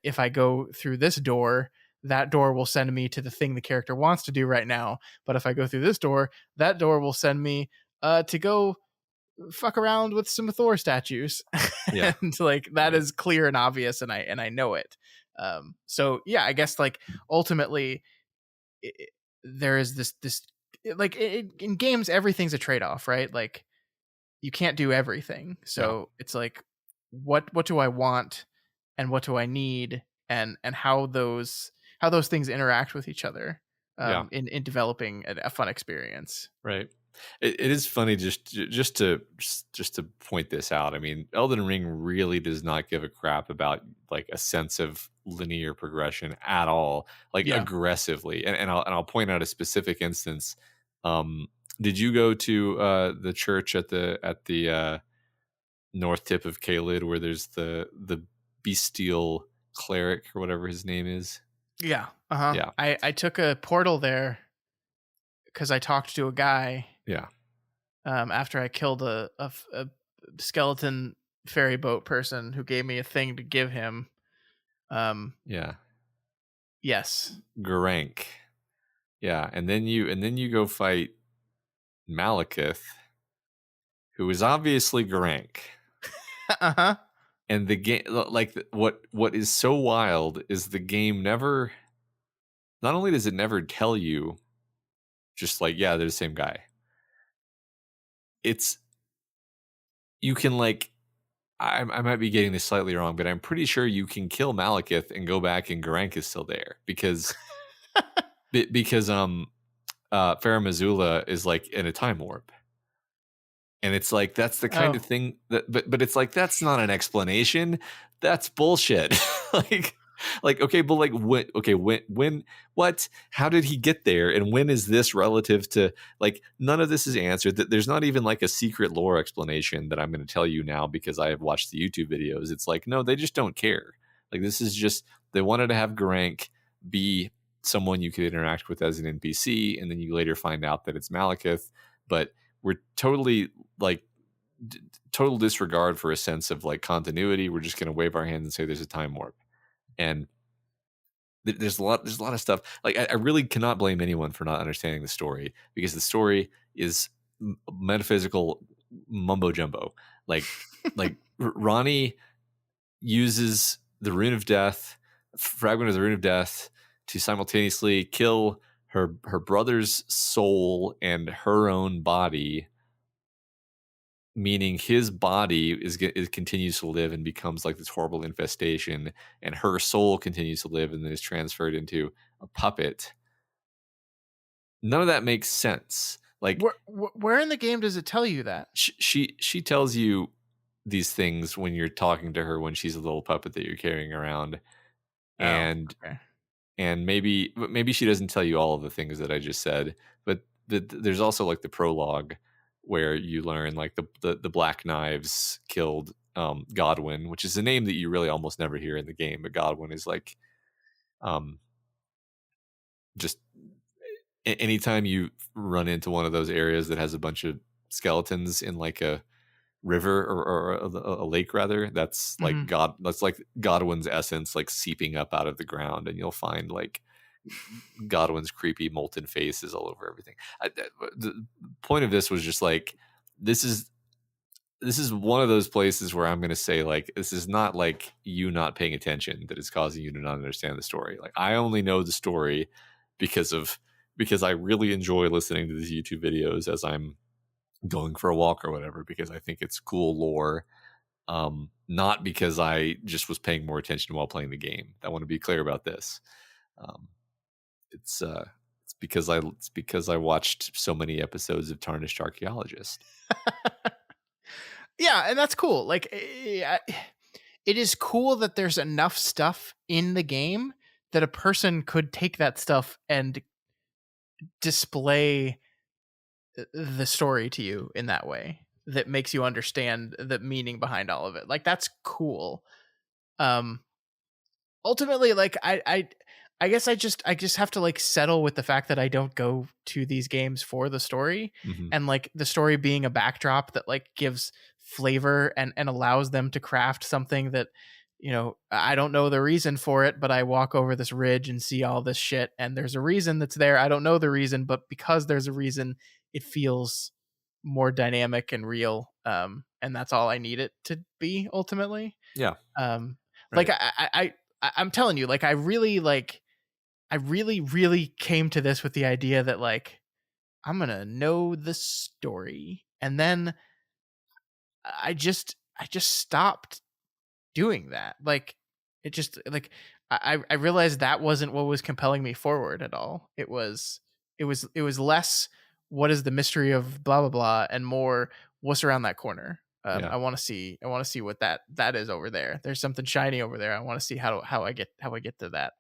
if I go through this door, that door will send me to the thing the character wants to do right now. But if I go through this door, that door will send me to go fuck around with some Thor statues.
Yeah,
And like that
right.
is clear and obvious, and I know it. So yeah, I guess like ultimately it, there is this like in games everything's a trade-off, right? Like you can't do everything.
Yeah,
So it's like, what do I want and what do I need, and how those things interact with each other,
yeah.
in developing a fun experience.
Right. It is funny, just to point this out. I mean, Elden Ring really does not give a crap about like a sense of linear progression at all, like
Yeah.
aggressively. And I'll point out a specific instance. Um, did you go to the church at the north tip of Caelid, where there's the bestial cleric or whatever his name is?
Yeah. Uh-huh.
Yeah,
I took a portal there because I talked to a guy,
yeah,
after I killed a skeleton ferry boat person who gave me a thing to give him.
Yeah.
Yes.
Garank. Yeah, and then you go fight Malekith, who is obviously Garank.
Uh-huh.
And the game, like what is so wild is the game never. Not only does it never tell you, just like yeah, they're the same guy. It's you can like I might be getting this slightly wrong, but I'm pretty sure you can kill Malekith and go back and Garank is still there because Farah Missoula is like in a time warp. And it's like that's the kind
Oh.
of thing that but it's like that's not an explanation. That's bullshit. like okay, but like when what how did he get there and when is this relative to like none of this is answered. That there's not even like a secret lore explanation that I'm going to tell you now because I have watched the YouTube videos. It's like no, they just don't care. Like this is just they wanted to have Garank be someone you could interact with as an NPC and then you later find out that it's Malekith, but we're totally like total disregard for a sense of like continuity. We're just going to wave our hands and say there's a time warp, and there's a lot of stuff. Like I really cannot blame anyone for not understanding the story because the story is metaphysical mumbo jumbo. Like Ronnie uses the rune of death, fragment of the rune of death, to simultaneously kill her brother's soul and her own body, meaning his body is continues to live and becomes like this horrible infestation, and her soul continues to live and then is transferred into a puppet. None of that makes sense. Like
where in the game does it tell you that?
She tells you these things when you're talking to her when she's a little puppet that you're carrying around, and
Oh, okay.
and maybe she doesn't tell you all of the things that I just said, but there's also like the prologue where you learn like the Black Knives killed Godwin, which is a name that you really almost never hear in the game, but Godwin is like just anytime you run into one of those areas that has a bunch of skeletons in like a river or a lake rather, that's like
Mhm.
that's like Godwin's essence like seeping up out of the ground, and you'll find like Godwin's creepy molten face is all over everything. The point of this was just like this is one of those places where I'm going to say like this is not like you not paying attention that is causing you to not understand the story. Like I only know the story because I really enjoy listening to these YouTube videos as I'm going for a walk or whatever, because I think it's cool lore, not because I just was paying more attention while playing the game. I want to be clear about this. It's because I watched so many episodes of Tarnished Archaeologist.
Yeah, and that's cool. Like it is cool that there's enough stuff in the game that a person could take that stuff and display the story to you in that way that makes you understand the meaning behind all of it. Like that's cool. Um Ultimately, like I guess I just have to like settle with the fact that I don't go to these games for the story,
Mm-hmm.
and like the story being a backdrop that like gives flavor and allows them to craft something that, you know, I don't know the reason for it, but I walk over this ridge and see all this shit and there's a reason that's there. I don't know the reason, but because there's a reason, it feels more dynamic and real. And that's all I need it to be ultimately.
Yeah.
Like
Right.
I'm telling you, like I really came to this with the idea that like I'm gonna know the story, and then I just stopped doing that. Like it just like I realized that wasn't what was compelling me forward at all. It was less what is the mystery of blah blah blah and more what's around that corner.
Yeah.
I want to see what that is over there. There's something shiny over there. I want to see how I get to that.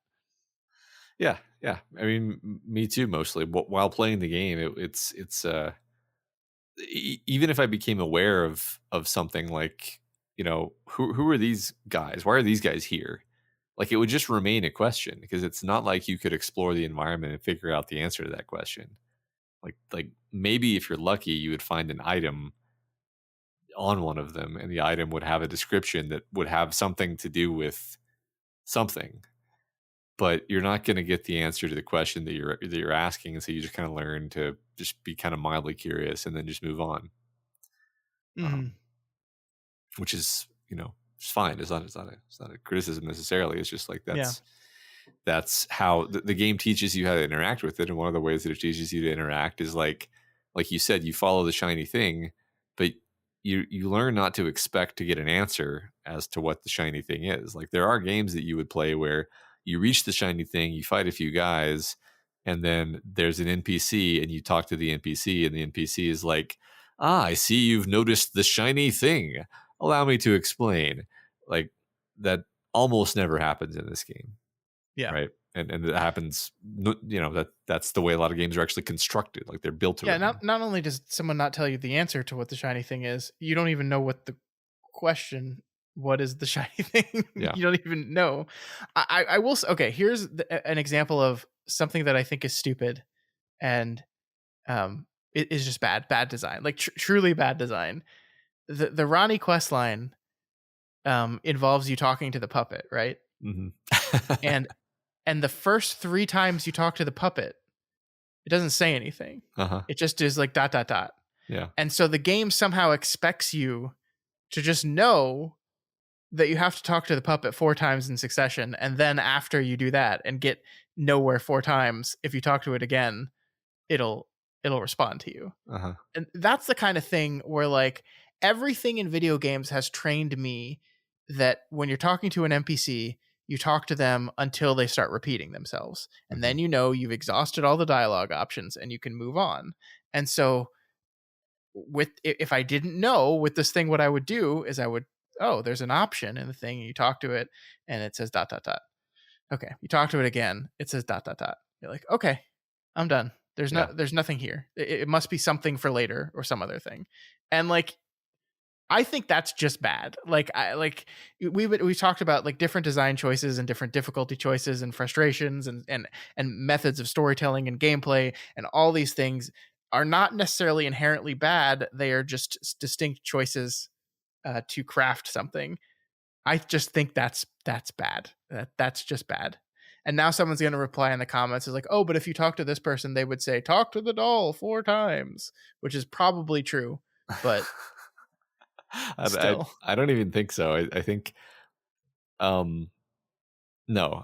Yeah. Yeah. I mean, me too. Mostly while playing the game, it's even if I became aware of something like, you know, who are these guys? Why are these guys here? Like it would just remain a question because it's not like you could explore the environment and figure out the answer to that question. Like maybe if you're lucky, you would find an item on one of them, and the item would have a description that would have something to do with something, but you're not going to get the answer to the question that you're asking, and so you just kind of learn to just be kind of mildly curious and then just move on,
Mm-hmm.
um, which is, it's fine. It's not a criticism necessarily. It's just like
Yeah.
that's how the game teaches you how to interact with it, and one of the ways that it teaches you to interact is like you said, you follow the shiny thing, but you learn not to expect to get an answer as to what the shiny thing is. Like, there are games that you would play where you reach the shiny thing, you fight a few guys, and then there's an NPC, and you talk to the NPC, and the NPC is like, I see you've noticed the shiny thing, allow me to explain. Like, that almost never happens in this game,
Yeah.
right? And it happens, that's the way a lot of games are actually constructed. Like, they're built
Yeah,
around.
not only does someone not tell you the answer to what the shiny thing is, you don't even know what the question, what is the shiny thing?
Yeah.
You don't even know. I will okay, here's an example of something that I think is stupid, and it is just bad design, like truly bad design. The Ronnie quest line involves you talking to the puppet, right?
Mm-hmm.
And the first 3 times you talk to the puppet, it doesn't say anything.
Uh-huh.
It just is like ...
Yeah.
And so the game somehow expects you to just know that you have to talk to the puppet 4 times in succession, and then after you do that and get nowhere 4 times, if you talk to it again, it'll respond to you.
Uh-huh.
And that's the kind of thing where, like, everything in video games has trained me that when you're talking to an NPC, you talk to them until they start repeating themselves, and then you've exhausted all the dialogue options and you can move on. And so if I didn't know with this thing, what I would do is there's an option in the thing, and you talk to it and it says ... Okay, you talk to it again, it says ... You're like, okay, I'm done.
Yeah.
There's nothing here. It must be something for later or some other thing. And like, I think that's just bad. Like, we talked about like different design choices and different difficulty choices and frustrations and methods of storytelling and gameplay, and all these things are not necessarily inherently bad. They are just distinct choices to craft something. I just think that's bad. That's just bad. And now someone's going to reply in the comments is like, oh, but if you talk to this person, they would say, talk to the doll 4 times, which is probably true, but still.
I don't even think so. I think, no,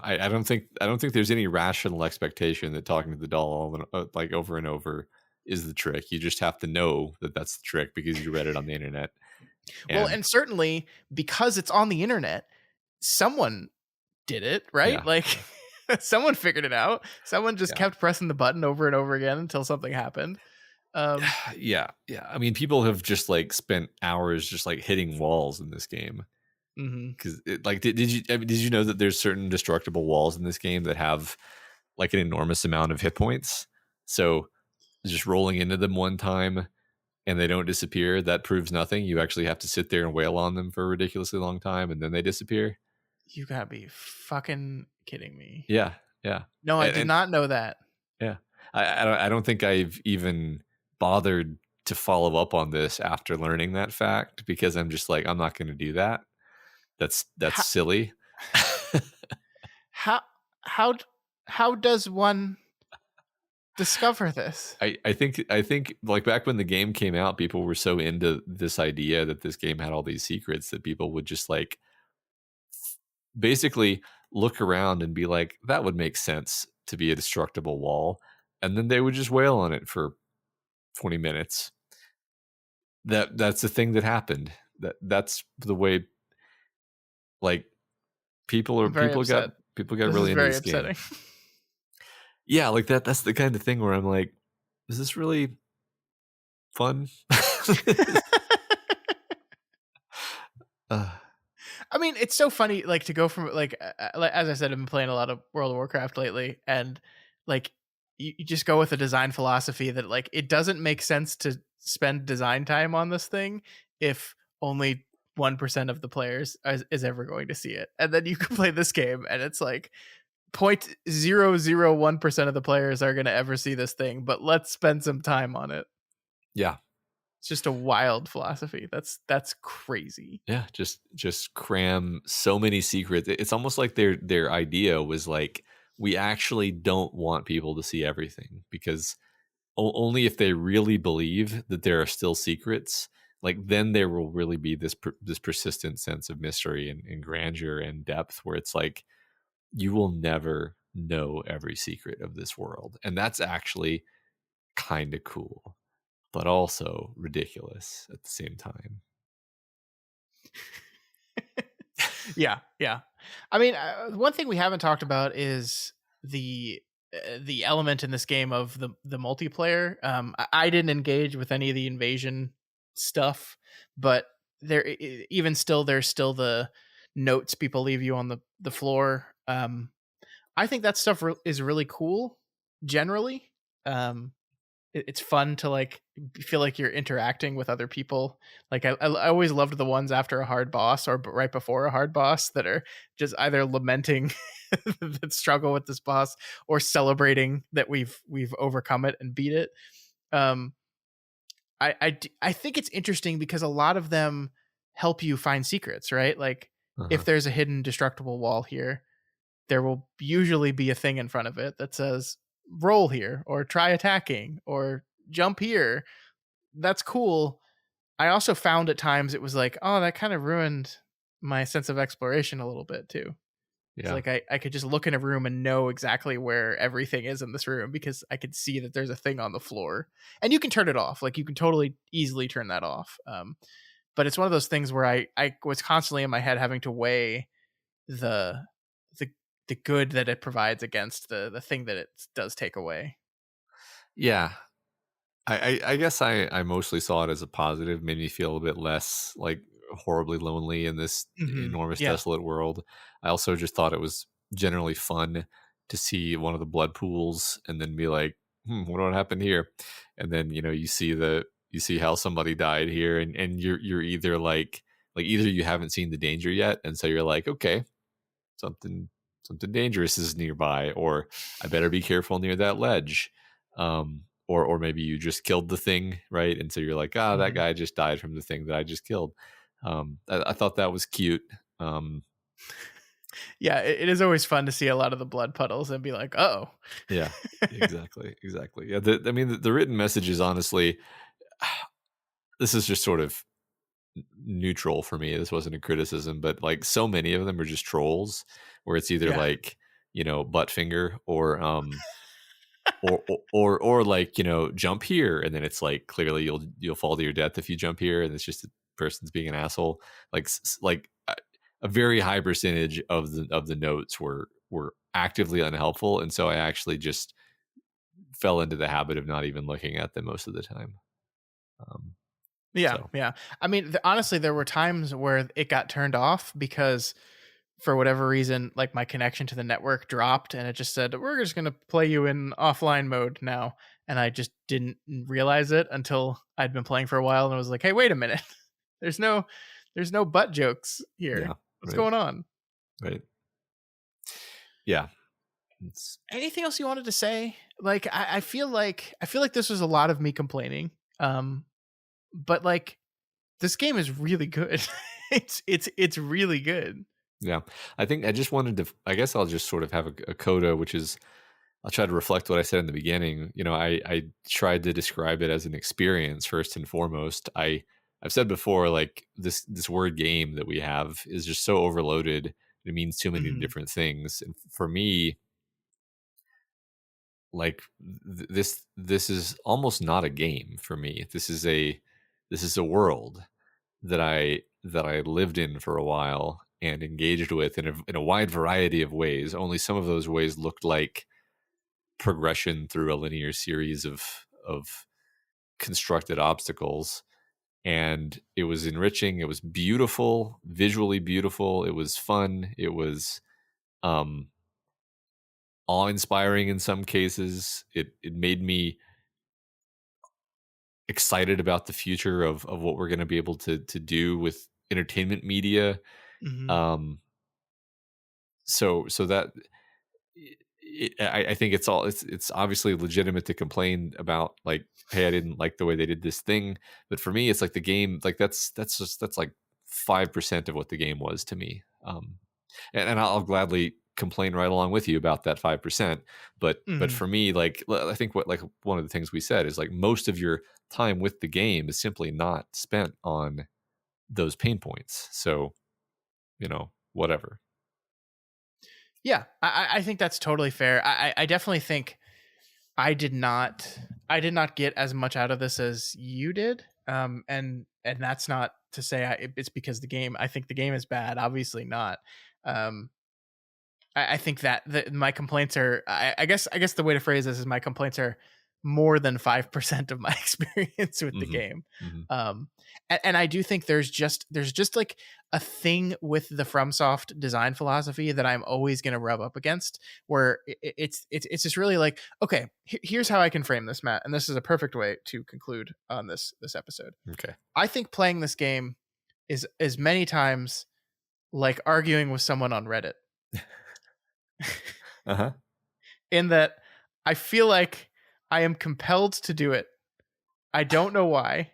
I don't think there's any rational expectation that talking to the doll like over and over is the trick. You just have to know that that's the trick because you read it on the internet.
Well, and certainly because it's on the internet, someone did it, right?
Yeah.
Like, someone figured it out. Someone just kept pressing the button over and over again until something happened.
Yeah. I mean, people have just like spent hours just like hitting walls in this game. Because like, did you know that there's certain destructible walls in this game that have like an enormous amount of hit points? So just rolling into them one time and they don't disappear, that proves nothing. You actually have to sit there and wail on them for a ridiculously long time, and then they disappear.
You gotta be fucking kidding me.
Yeah.
No, I did not know that.
Yeah. I don't think I've even bothered to follow up on this after learning that fact, because I'm just like, I'm not going to do that. That's silly.
How does one discover this?
I think like back when the game came out, people were so into this idea that this game had all these secrets that people would just like basically look around and be like, that would make sense to be a destructible wall, and then they would just wail on it for 20 minutes. That's the thing that happened. That's the way, like, people got really into this game. Yeah, like that's the kind of thing where I'm like, is this really fun?
I mean, it's so funny, like, to go from like as I said, I've been playing a lot of World of Warcraft lately, and like you just go with a design philosophy that like it doesn't make sense to spend design time on this thing if only 1% of the players is ever going to see it, and then you can play this game and it's like 0.001% of the players are going to ever see this thing, but let's spend some time on it.
Yeah.
It's just a wild philosophy. That's crazy.
Yeah, just cram so many secrets. It's almost like their idea was like, we actually don't want people to see everything, because only if they really believe that there are still secrets, like then there will really be this persistent sense of mystery and grandeur and depth, where it's like you will never know every secret of this world, and that's actually kind of cool, but also ridiculous at the same time.
Yeah, yeah. I mean, one thing we haven't talked about is the element in this game of the multiplayer. I didn't engage with any of the invasion stuff, but even still, there's still the notes people leave you on the floor. I think that stuff is really cool. Generally, um, it's fun to like feel like you're interacting with other people. Like I always loved the ones after a hard boss or right before a hard boss that are just either lamenting the struggle with this boss or celebrating that we've overcome it and beat it. Um, I think it's interesting because a lot of them help you find secrets, right? Like if
Uh-huh.
there's a hidden destructible wall here, there will usually be a thing in front of it that says roll here or try attacking or jump here. That's cool. I also found at times it was like, oh, that kind of ruined my sense of exploration a little bit too. It's
Yeah.
like I could just look in a room and know exactly where everything is in this room because I could see that there's a thing on the floor. And you can turn it off. Like you can totally easily turn that off. But it's one of those things where I was constantly in my head having to weigh the the the good that it provides against the thing that it does take away.
Yeah. I guess I mostly saw it as a positive, made me feel a bit less like horribly lonely in this enormous
Yeah.
desolate world. I also just thought it was generally fun to see one of the blood pools and then be like, what happened here? And then, you see how somebody died here, and you're either like either you haven't seen the danger yet, and so you're like, okay, something something dangerous is nearby, or I better be careful near that ledge. Or maybe you just killed the thing, right? And so you're like, that
Mhm.
guy just died from the thing that I just killed. I thought that was cute.
Yeah, it is always fun to see a lot of the blood puddles and be like, "Oh."
Yeah, exactly. Yeah, I mean, the written messages, honestly, this is just sort of neutral for me. This wasn't a criticism, but like so many of them are just trolls, where it's either
Yeah.
like, Buttfinger, or like, jump here, and then it's like clearly you'll fall to your death if you jump here, and it's just the person's being an asshole. Like like a very high percentage of the notes were actively unhelpful, and so I actually just fell into the habit of not even looking at them most of the time. um
Yeah,
so
yeah. I mean, honestly, there were times where it got turned off because for whatever reason, like my connection to the network dropped and it just said, "We're just going to play you in offline mode now." And I just didn't realize it until I'd been playing for a while and I was like, "Hey, wait a minute. there's no there's no butt jokes here.
yeah,
What's
right,
going on?"
right, yeah, it's
Anything else you wanted to say? Like I feel like this was a lot of me complaining. Um but like this game is really good. It's really good.
yeah. I think I just wanted to, I guess I'll just sort of have a coda, which is, I'll try to reflect what I said in the beginning. I tried to describe it as an experience first and foremost. I've said before, like this word game that we have is just so overloaded. It means too many
Mhm.
different things. And for me, like this is almost not a game for me. This is a world that I lived in for a while and engaged with in a wide variety of ways. Only some of those ways looked like progression through a linear series of constructed obstacles, and it was enriching, it was beautiful, visually beautiful, it was fun, it was um awe-inspiring in some cases. It made me excited about the future of what we're going to be able to do with entertainment media.
Mhm.
um so that I think it's obviously legitimate to complain about, like, hey, I didn't like the way they did this thing, but for me, it's like the game, like that's like 5% of what the game was to me. And I'll gladly complain right along with you about that 5%. But
Mhm.
for me, like, I think what, like, one of the things we said is, like, most of your time with the game is simply not spent on those pain points. So, whatever.
Yeah, I think that's totally fair. I definitely think I did not I did not get as much out of this as you did. And that's not to say it's because the game. I think the game is bad. Obviously not. Um, I think that my complaints are. I guess the way to phrase this is my complaints are more than 5% of my experience with the
Hmm.
game.
Hmm.
And I do think there's just like a thing with the FromSoft design philosophy that I'm always going to rub up against, where it's just really like, okay, here's how I can frame this, Matt, and this is a perfect way to conclude on this episode.
Okay.
I think playing this game is as many times like arguing with someone on Reddit,
Uh huh.
in that I feel like I am compelled to do it. I don't know why.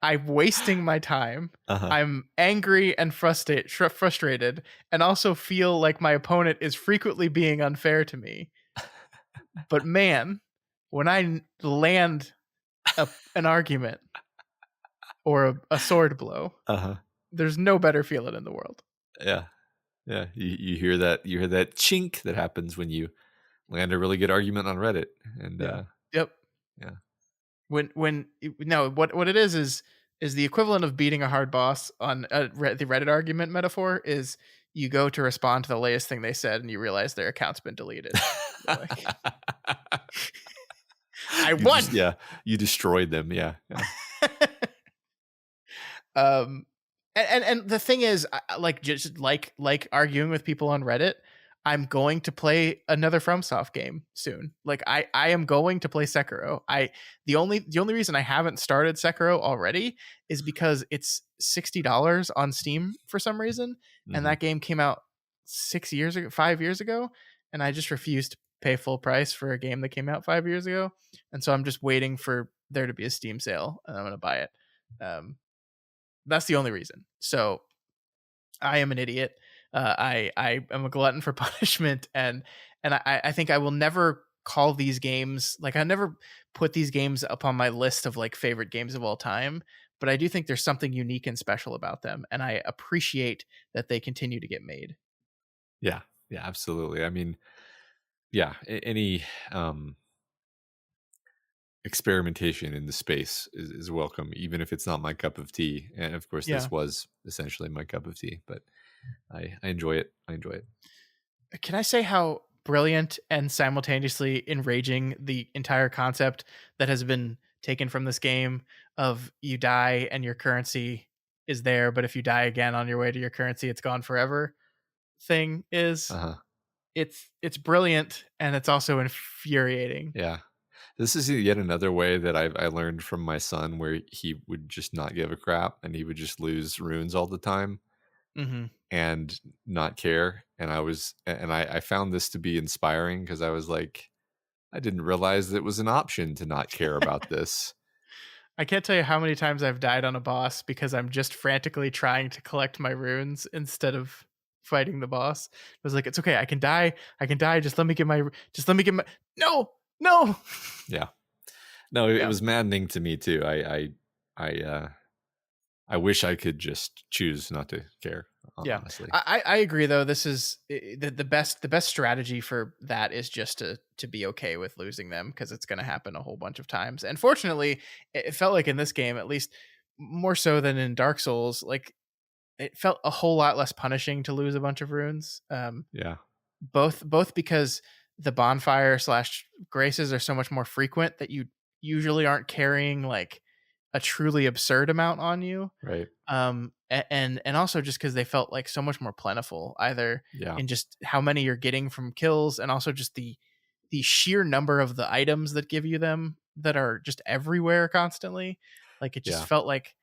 I'm wasting my time.
Uh huh.
I'm angry and frustrated, and also feel like my opponent is frequently being unfair to me. But man, when I land an argument or a sword blow,
Uh huh.
there's no better feeling in the world.
Yeah. Yeah. You hear that chink that happens when you land a really good argument on Reddit. And
Yeah. Yep.
yeah.
When no, what it is the equivalent of beating a hard boss on the Reddit argument metaphor is you go to respond to the latest thing they said and you realize their account's been deleted. You're like, I
You just,
won.
yeah, you destroyed them. Yeah. Yeah.
um and the thing is, like, just like arguing with people on Reddit, I'm going to play another FromSoft game soon. Like, I am going to play Sekiro. The only reason I haven't started Sekiro already is because it's $60 on Steam for some reason, and
Hmm.
that game came out 6 years ago, 5 years ago, and I just refused to pay full price for a game that came out 5 years ago, and so I'm just waiting for there to be a Steam sale, and I'm gonna buy it. That's the only reason. So I am an idiot. I am a glutton for punishment, and I think I will never call these games, like, I never put these games up on my list of like favorite games of all time. But I do think there's something unique and special about them, and I appreciate that they continue to get made.
Yeah. Yeah. Absolutely. I mean, yeah. Any um, experimentation in the space is welcome, even if it's not my cup of tea. And of course,
Yeah.
this was essentially my cup of tea, but I enjoy it. I enjoy it.
Can I say how brilliant and simultaneously enraging the entire concept that has been taken from this game of you die and your currency is there, but if you die again on your way to your currency, it's gone forever thing is?
Uh huh.
It's brilliant, and it's also infuriating.
Yeah. This is yet another way that I learned from my son, where he would just not give a crap and he would just lose runes all the time
Hmm.
and not care. And I found this to be inspiring, because I was like, I didn't realize that it was an option to not care about this.
I can't tell you how many times I've died on a boss because I'm just frantically trying to collect my runes instead of fighting the boss. I was like, it's okay, I can die. Just let me get my no, no.
Yeah. No, it
Yeah.
was maddening to me too. I wish I could just choose not to care,
Yeah,
honestly.
I agree though. This is the best strategy for that is just to be okay with losing them, because it's going to happen a whole bunch of times. And fortunately, it felt like in this game, at least more so than in Dark Souls, like, it felt a whole lot less punishing to lose a bunch of runes.
Yeah.
Both because the bonfire slash graces are so much more frequent that you usually aren't carrying like a truly absurd amount on you,
Right.
and also just because they felt like so much more plentiful, either
Yeah.
in just how many you're getting from kills, and also just the sheer number of the items that give you them that are just everywhere constantly. Like, it just
Yeah.
felt like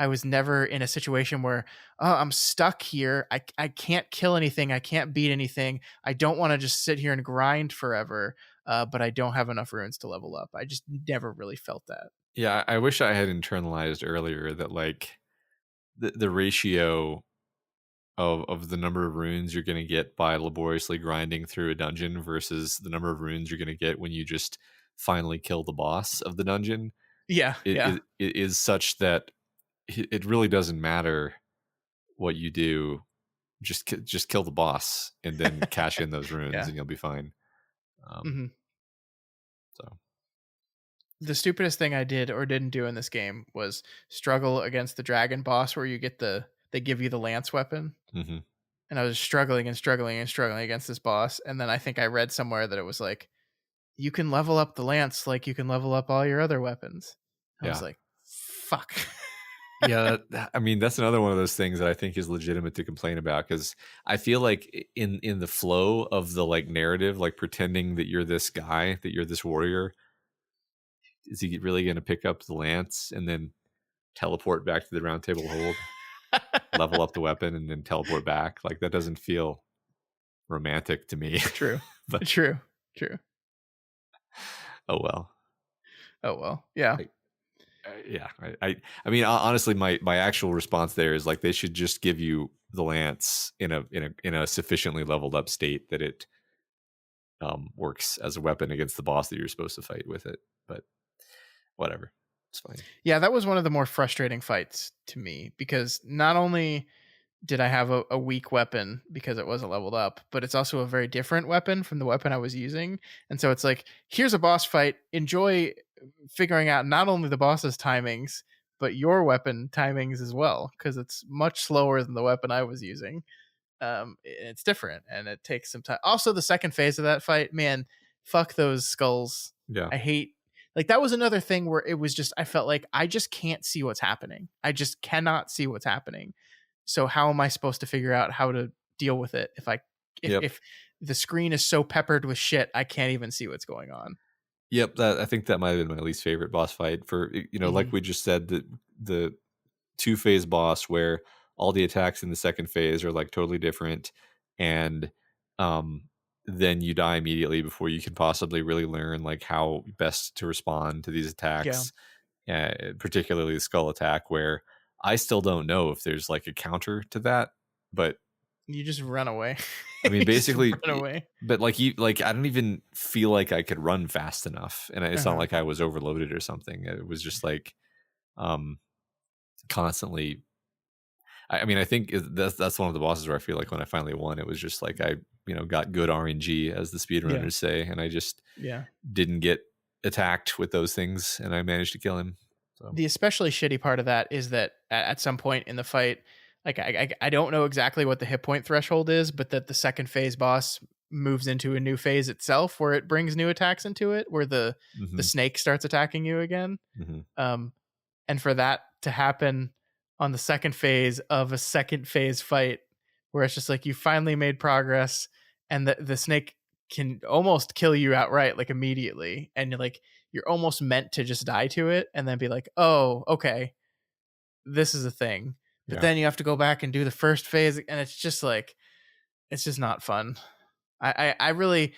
I was never in a situation where, oh, I'm stuck here. I can't kill anything. I can't beat anything. I don't want to just sit here and grind forever. But I don't have enough runes to level up. I just never really felt that.
Yeah, I wish I had internalized earlier that like the ratio of the number of runes you're going to get by laboriously grinding through a dungeon versus the number of runes you're going to get when you just finally kill the boss of the dungeon
Yeah, yeah,
it is such that it really doesn't matter what you do. Just kill the boss and then cash in those runes
yeah.
and you'll be fine.
hmm
So
The stupidest thing I did or didn't do in this game was struggle against the dragon boss, where you get they give you the lance weapon,
mhm.
and I was struggling and struggling and struggling against this boss, and then I think I read somewhere that it was like, you can level up the lance like you can level up all your other weapons. I was
Yeah.
like, fuck.
Yeah, I mean, that's another one of those things that I think is legitimate to complain about because I feel like in the flow of the like narrative, like pretending that you're this guy, that you're this warrior, is he really going to pick up the lance and then teleport back to the round table hold, level up the weapon, and then teleport back? Like that doesn't feel romantic to me.
True.
But
True. True.
oh well.
Oh well. Yeah.
Like, yeah, I mean, honestly, my actual response there is like they should just give you the lance in a sufficiently leveled up state that it works as a weapon against the boss that you're supposed to fight with it. But whatever, it's fine.
Yeah, that was one of the more frustrating fights to me, because not only did I have a weak weapon because it wasn't leveled up, but it's also a very different weapon from the weapon I was using. And so it's like, here's a boss fight. Enjoy figuring out not only the boss's timings, but your weapon timings as well, because it's much slower than the weapon I was using. It's different and it takes some time. Also, the second phase of that fight, man, fuck those skulls.
Yeah,
I hate, like, that was another thing where it was just, I felt like I just can't see what's happening. I just cannot see what's happening. So how am I supposed to figure out how to deal with it
yep,
if the screen is so peppered with shit I can't even see what's going on?
yep. That I think that might have been my least favorite boss fight. For like
hmm
we just said, the 2-phase boss where all the attacks in the second phase are like totally different, and um then you die immediately before you can possibly really learn like how best to respond to these
Yeah,
attacks, particularly the skull attack where I still don't know if there's like a counter to that, but
you just run away.
I mean
You just
basically
run away.
but like you like I don't even feel like I could run fast enough, and it's not
Uh-huh.
like I was overloaded or something. It was just like um constantly I mean, I think that's one of the bosses where I feel like when I finally won, it was just like I, got good RNG, as the
Yeah,
speedrunners say, and I just
yeah.
didn't get attacked with those things, and I managed to kill him. So,
The especially shitty part of that is that at some point in the fight, like I don't know exactly what the hit point threshold is, but that the second phase boss moves into a new phase itself, where it brings new attacks into it, where the
hmm
snake starts attacking you again.
hmm
Um, and for that to happen on the second phase of a second phase fight, where it's just like you finally made progress, and the snake can almost kill you outright, like immediately, and you're almost meant to just die to it and then be like, oh, okay, this is a thing. But
yeah,
then you have to go back and do the first phase, and it's just like, it's just not fun. I really,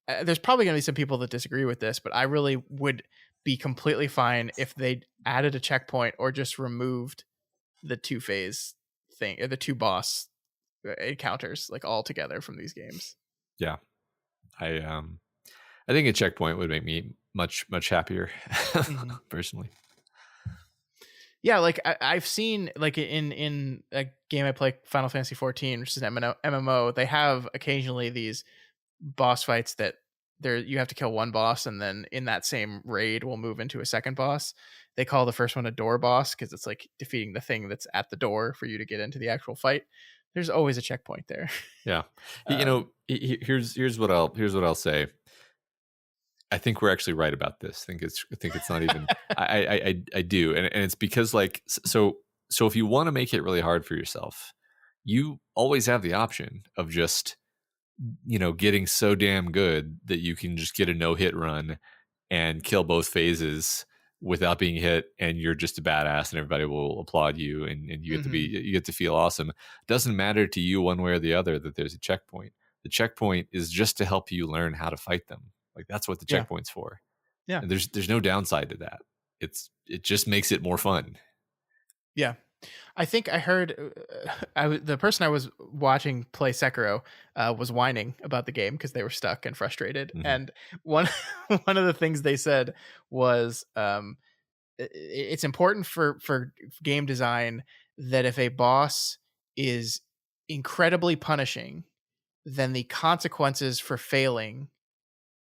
there's probably going to be some people that disagree with this, but I really would be completely fine if they added a checkpoint or just removed the two phase thing, or the two boss encounters, like, all together from these games.
yeah. I think a checkpoint would make me much happier,
Mhm.
personally.
Yeah, like I've seen, like, in a game I play, Final Fantasy 14, which is an MMO, they have occasionally these boss fights that you have to kill one boss, and then in that same raid we'll move into a second boss. They call the first one a door boss because it's like defeating the thing that's at the door for you to get into the actual fight. There's always a checkpoint there.
Yeah,
um
here's what I'll say. I think we're actually right about this. I think it's not even. I do, and it's because like so if you want to make it really hard for yourself, you always have the option of just getting so damn good that you can just get a no hit run and kill both phases without being hit, and you're just a badass and everybody will applaud you, and you get to feel awesome. Doesn't matter to you one way or the other that there's a checkpoint. The checkpoint is just to help you learn how to fight them. Like that's what the
Yeah.
checkpoint's for.
Yeah.
And there's no downside to that. It just makes it more fun.
Yeah. I think I heard the person I was watching play Sekiro was whining about the game because they were stuck and frustrated.
Mhm.
And one one of the things they said was it's important for game design that if a boss is incredibly punishing, then the consequences for failing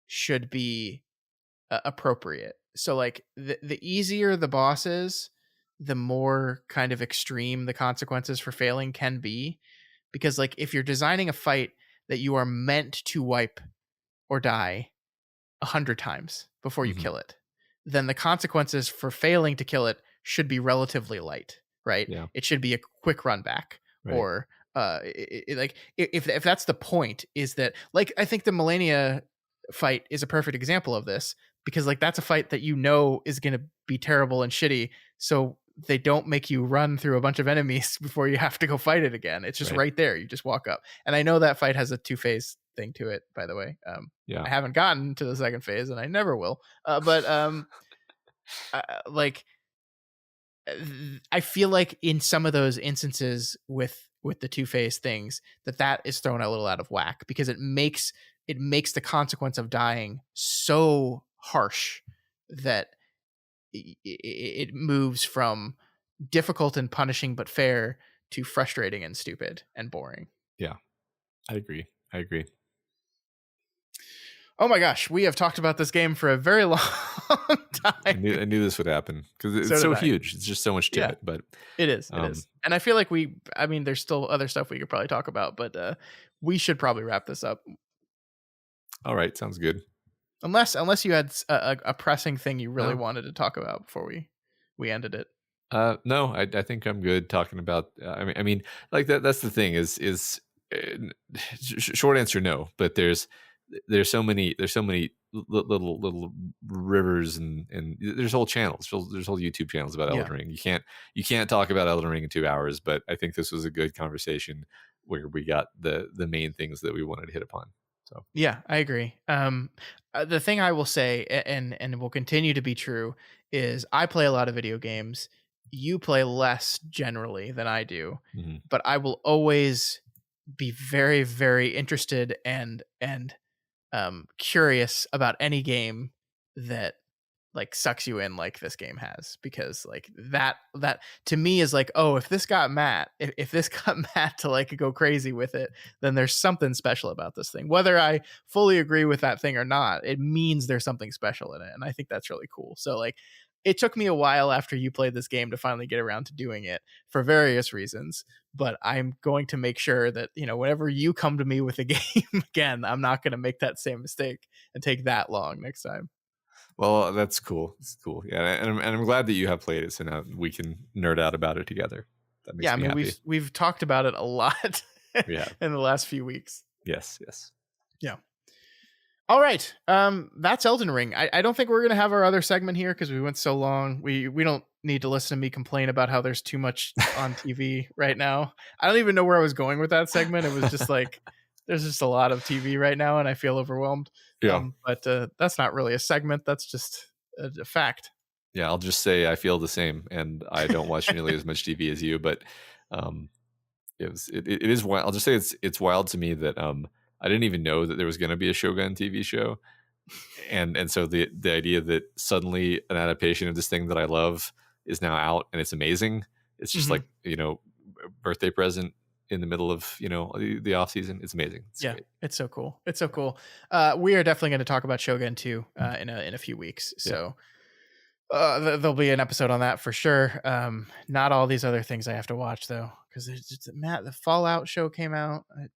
should be appropriate. So like the easier the boss is, the more kind of extreme the consequences for failing can be. Because like if you're designing a fight that you are meant to wipe or die 100 times before you
Mhm.
kill it, then the consequences for failing to kill it should be relatively light, right?
Yeah.
It should be a quick run back,
Right.
or like if that's the point, is that like I think the Millennia fight is a perfect example of this, because like that's a fight that you know is going to be terrible and shitty, so they don't make you run through a bunch of enemies before you have to go fight it again. It's just
Right.
right there. You just walk up. And I know that fight has a two-phase thing to it, by the way.
Yeah.
I haven't gotten to the second phase, and I never will. But like, I feel like in some of those instances with the two-phase things, that is thrown a little out of whack, because it makes the consequence of dying so harsh that it moves from difficult and punishing but fair to frustrating and stupid and boring.
Yeah. I agree. I agree.
Oh my gosh, we have talked about this game for a very long
I
time.
knew this would happen because
So
it's
did
so
I.
huge. It's just so much to
Yeah,
it. But
it is. It
um,
is. And I feel like I mean, there's still other stuff we could probably talk about, but we should probably wrap this up.
all right, sounds good.
Unless you had a pressing thing you really
No,
wanted to talk about before we ended it.
no, I think I'm good talking about. I mean, like that's the thing short answer no, but there's so many little rivers and there's whole channels, there's whole YouTube channels about
Yeah.
Elden Ring. You can't talk about Elden Ring in 2 hours, but I think this was a good conversation where we got the main things that we wanted to hit upon. So
Yeah, I agree. The thing I will say, and will continue to be true, is I play a lot of video games. You play less generally than I do,
mhm.
but I will always be very, very interested and curious about any game that like sucks you in like this game has, because like that to me is like, oh, if this got Matt, if this got Matt to like go crazy with it, then there's something special about this thing. Whether I fully agree with that thing or not, it means there's something special in it, and I think that's really cool. So like, it took me a while after you played this game to finally get around to doing it for various reasons, but I'm going to make sure that, whenever you come to me with a game again, I'm not going to make that same mistake and take that long next time.
Well, that's cool. It's cool. Yeah, and I'm glad that you have played it, so now we can nerd out about it together. That
Yeah,
makes
I
me
mean,
happy.
we've talked about it a lot
We have.
in the last few weeks.
Yes, yes.
Yeah. All right. That's Elden Ring. I don't think we're gonna have our other segment here because we went so long. We don't need to listen to me complain about how there's too much on TV right now. I don't even know where I was going with that segment. It was just like there's just a lot of TV right now, and I feel overwhelmed.
Yeah.
But that's not really a segment. That's just a fact.
Yeah, I'll just say I feel the same, and I don't watch nearly as much TV as you. But um, it is wild. I'll just say it's wild to me that I didn't even know that there was going to be a Shogun TV show, and so the idea that suddenly an adaptation of this thing that I love is now out and it's amazing. It's just
Mhm.
like birthday present in the middle of the off season. It's amazing. It's
Yeah,
great.
it's so cool. It's so cool. We are definitely going to talk about Shogun too in a few weeks.
Yeah.
So there'll be an episode on that for sure. Not all these other things I have to watch though, because there's just Matt. The Fallout show came out. I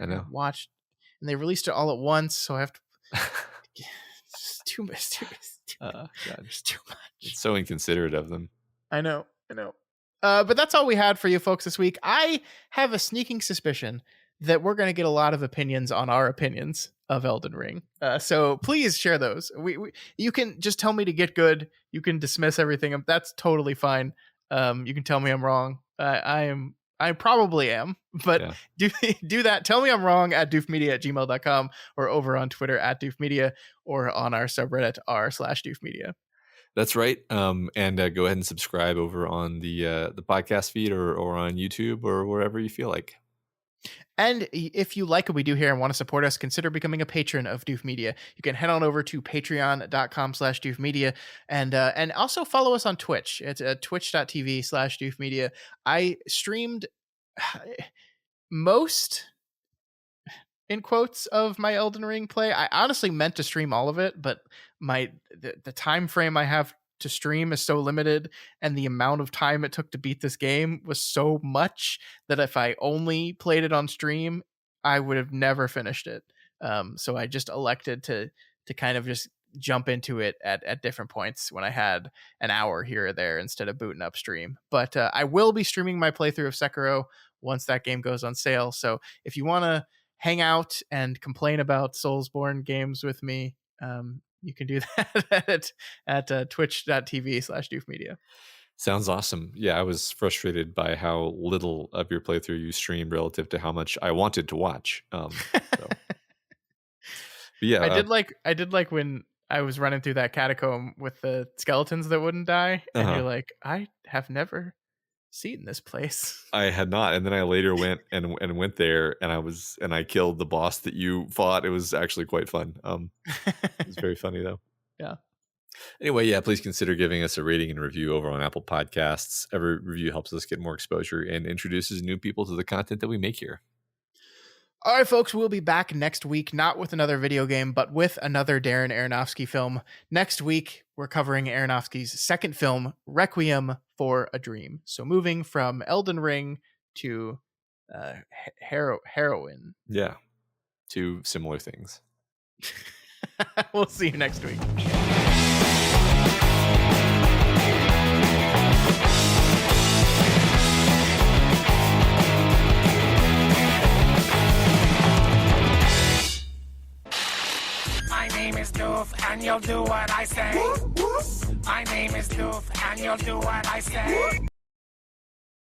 I know.
watched, and they released it all at once, so I have to. It's too much.
God,
There's too much.
it's so inconsiderate of them.
I know. But that's all we had for you folks this week. I have a sneaking suspicion that we're going to get a lot of opinions on our opinions of Elden Ring. So please share those. You can just tell me to get good. You can dismiss everything. That's totally fine. You can tell me I'm wrong. I probably am, but
Yeah.
do that. Tell me I'm wrong at doofmedia@gmail.com or over on Twitter at doofmedia or on our subreddit r/doofmedia.
That's right. And go ahead and subscribe over on the podcast feed or on YouTube or wherever you feel like.
And if you like what we do here and want to support us, consider becoming a patron of Doof Media. You can head on over to patreon.com/Doof Media and also follow us on Twitch. It's twitch.tv/Doof Media. I streamed most, in quotes, of my Elden Ring play. I honestly meant to stream all of it, but the time frame I have to stream is so limited, and the amount of time it took to beat this game was so much that if I only played it on stream, I would have never finished it. So I just elected to kind of just jump into it at different points when I had an hour here or there instead of booting up stream. But I will be streaming my playthrough of Sekiro once that game goes on sale. So if you want to hang out and complain about Soulsborne games with me, you can do that at twitch.tv/doofmedia.
Sounds awesome. Yeah, I was frustrated by how little of your playthrough you streamed relative to how much I wanted to watch. So. But yeah,
I did like when I was running through that catacomb with the skeletons that wouldn't die, and you're like, I have never seen this place.
I had not, and then I later went and went there, and I killed the boss that you fought. It was actually quite fun. It was very funny though.
Yeah.
Anyway, yeah, please consider giving us a rating and review over on Apple Podcasts. Every review helps us get more exposure and introduces new people to the content that we make here.
All right, folks, we'll be back next week, not with another video game, but with another Darren Aronofsky film. Next week, we're covering Aronofsky's second film, Requiem for a Dream. So moving from Elden Ring to heroin.
Yeah, two similar things.
We'll see you next week.
My name is Doof, and you'll do what I say. My name is Doof, and you'll do what I say.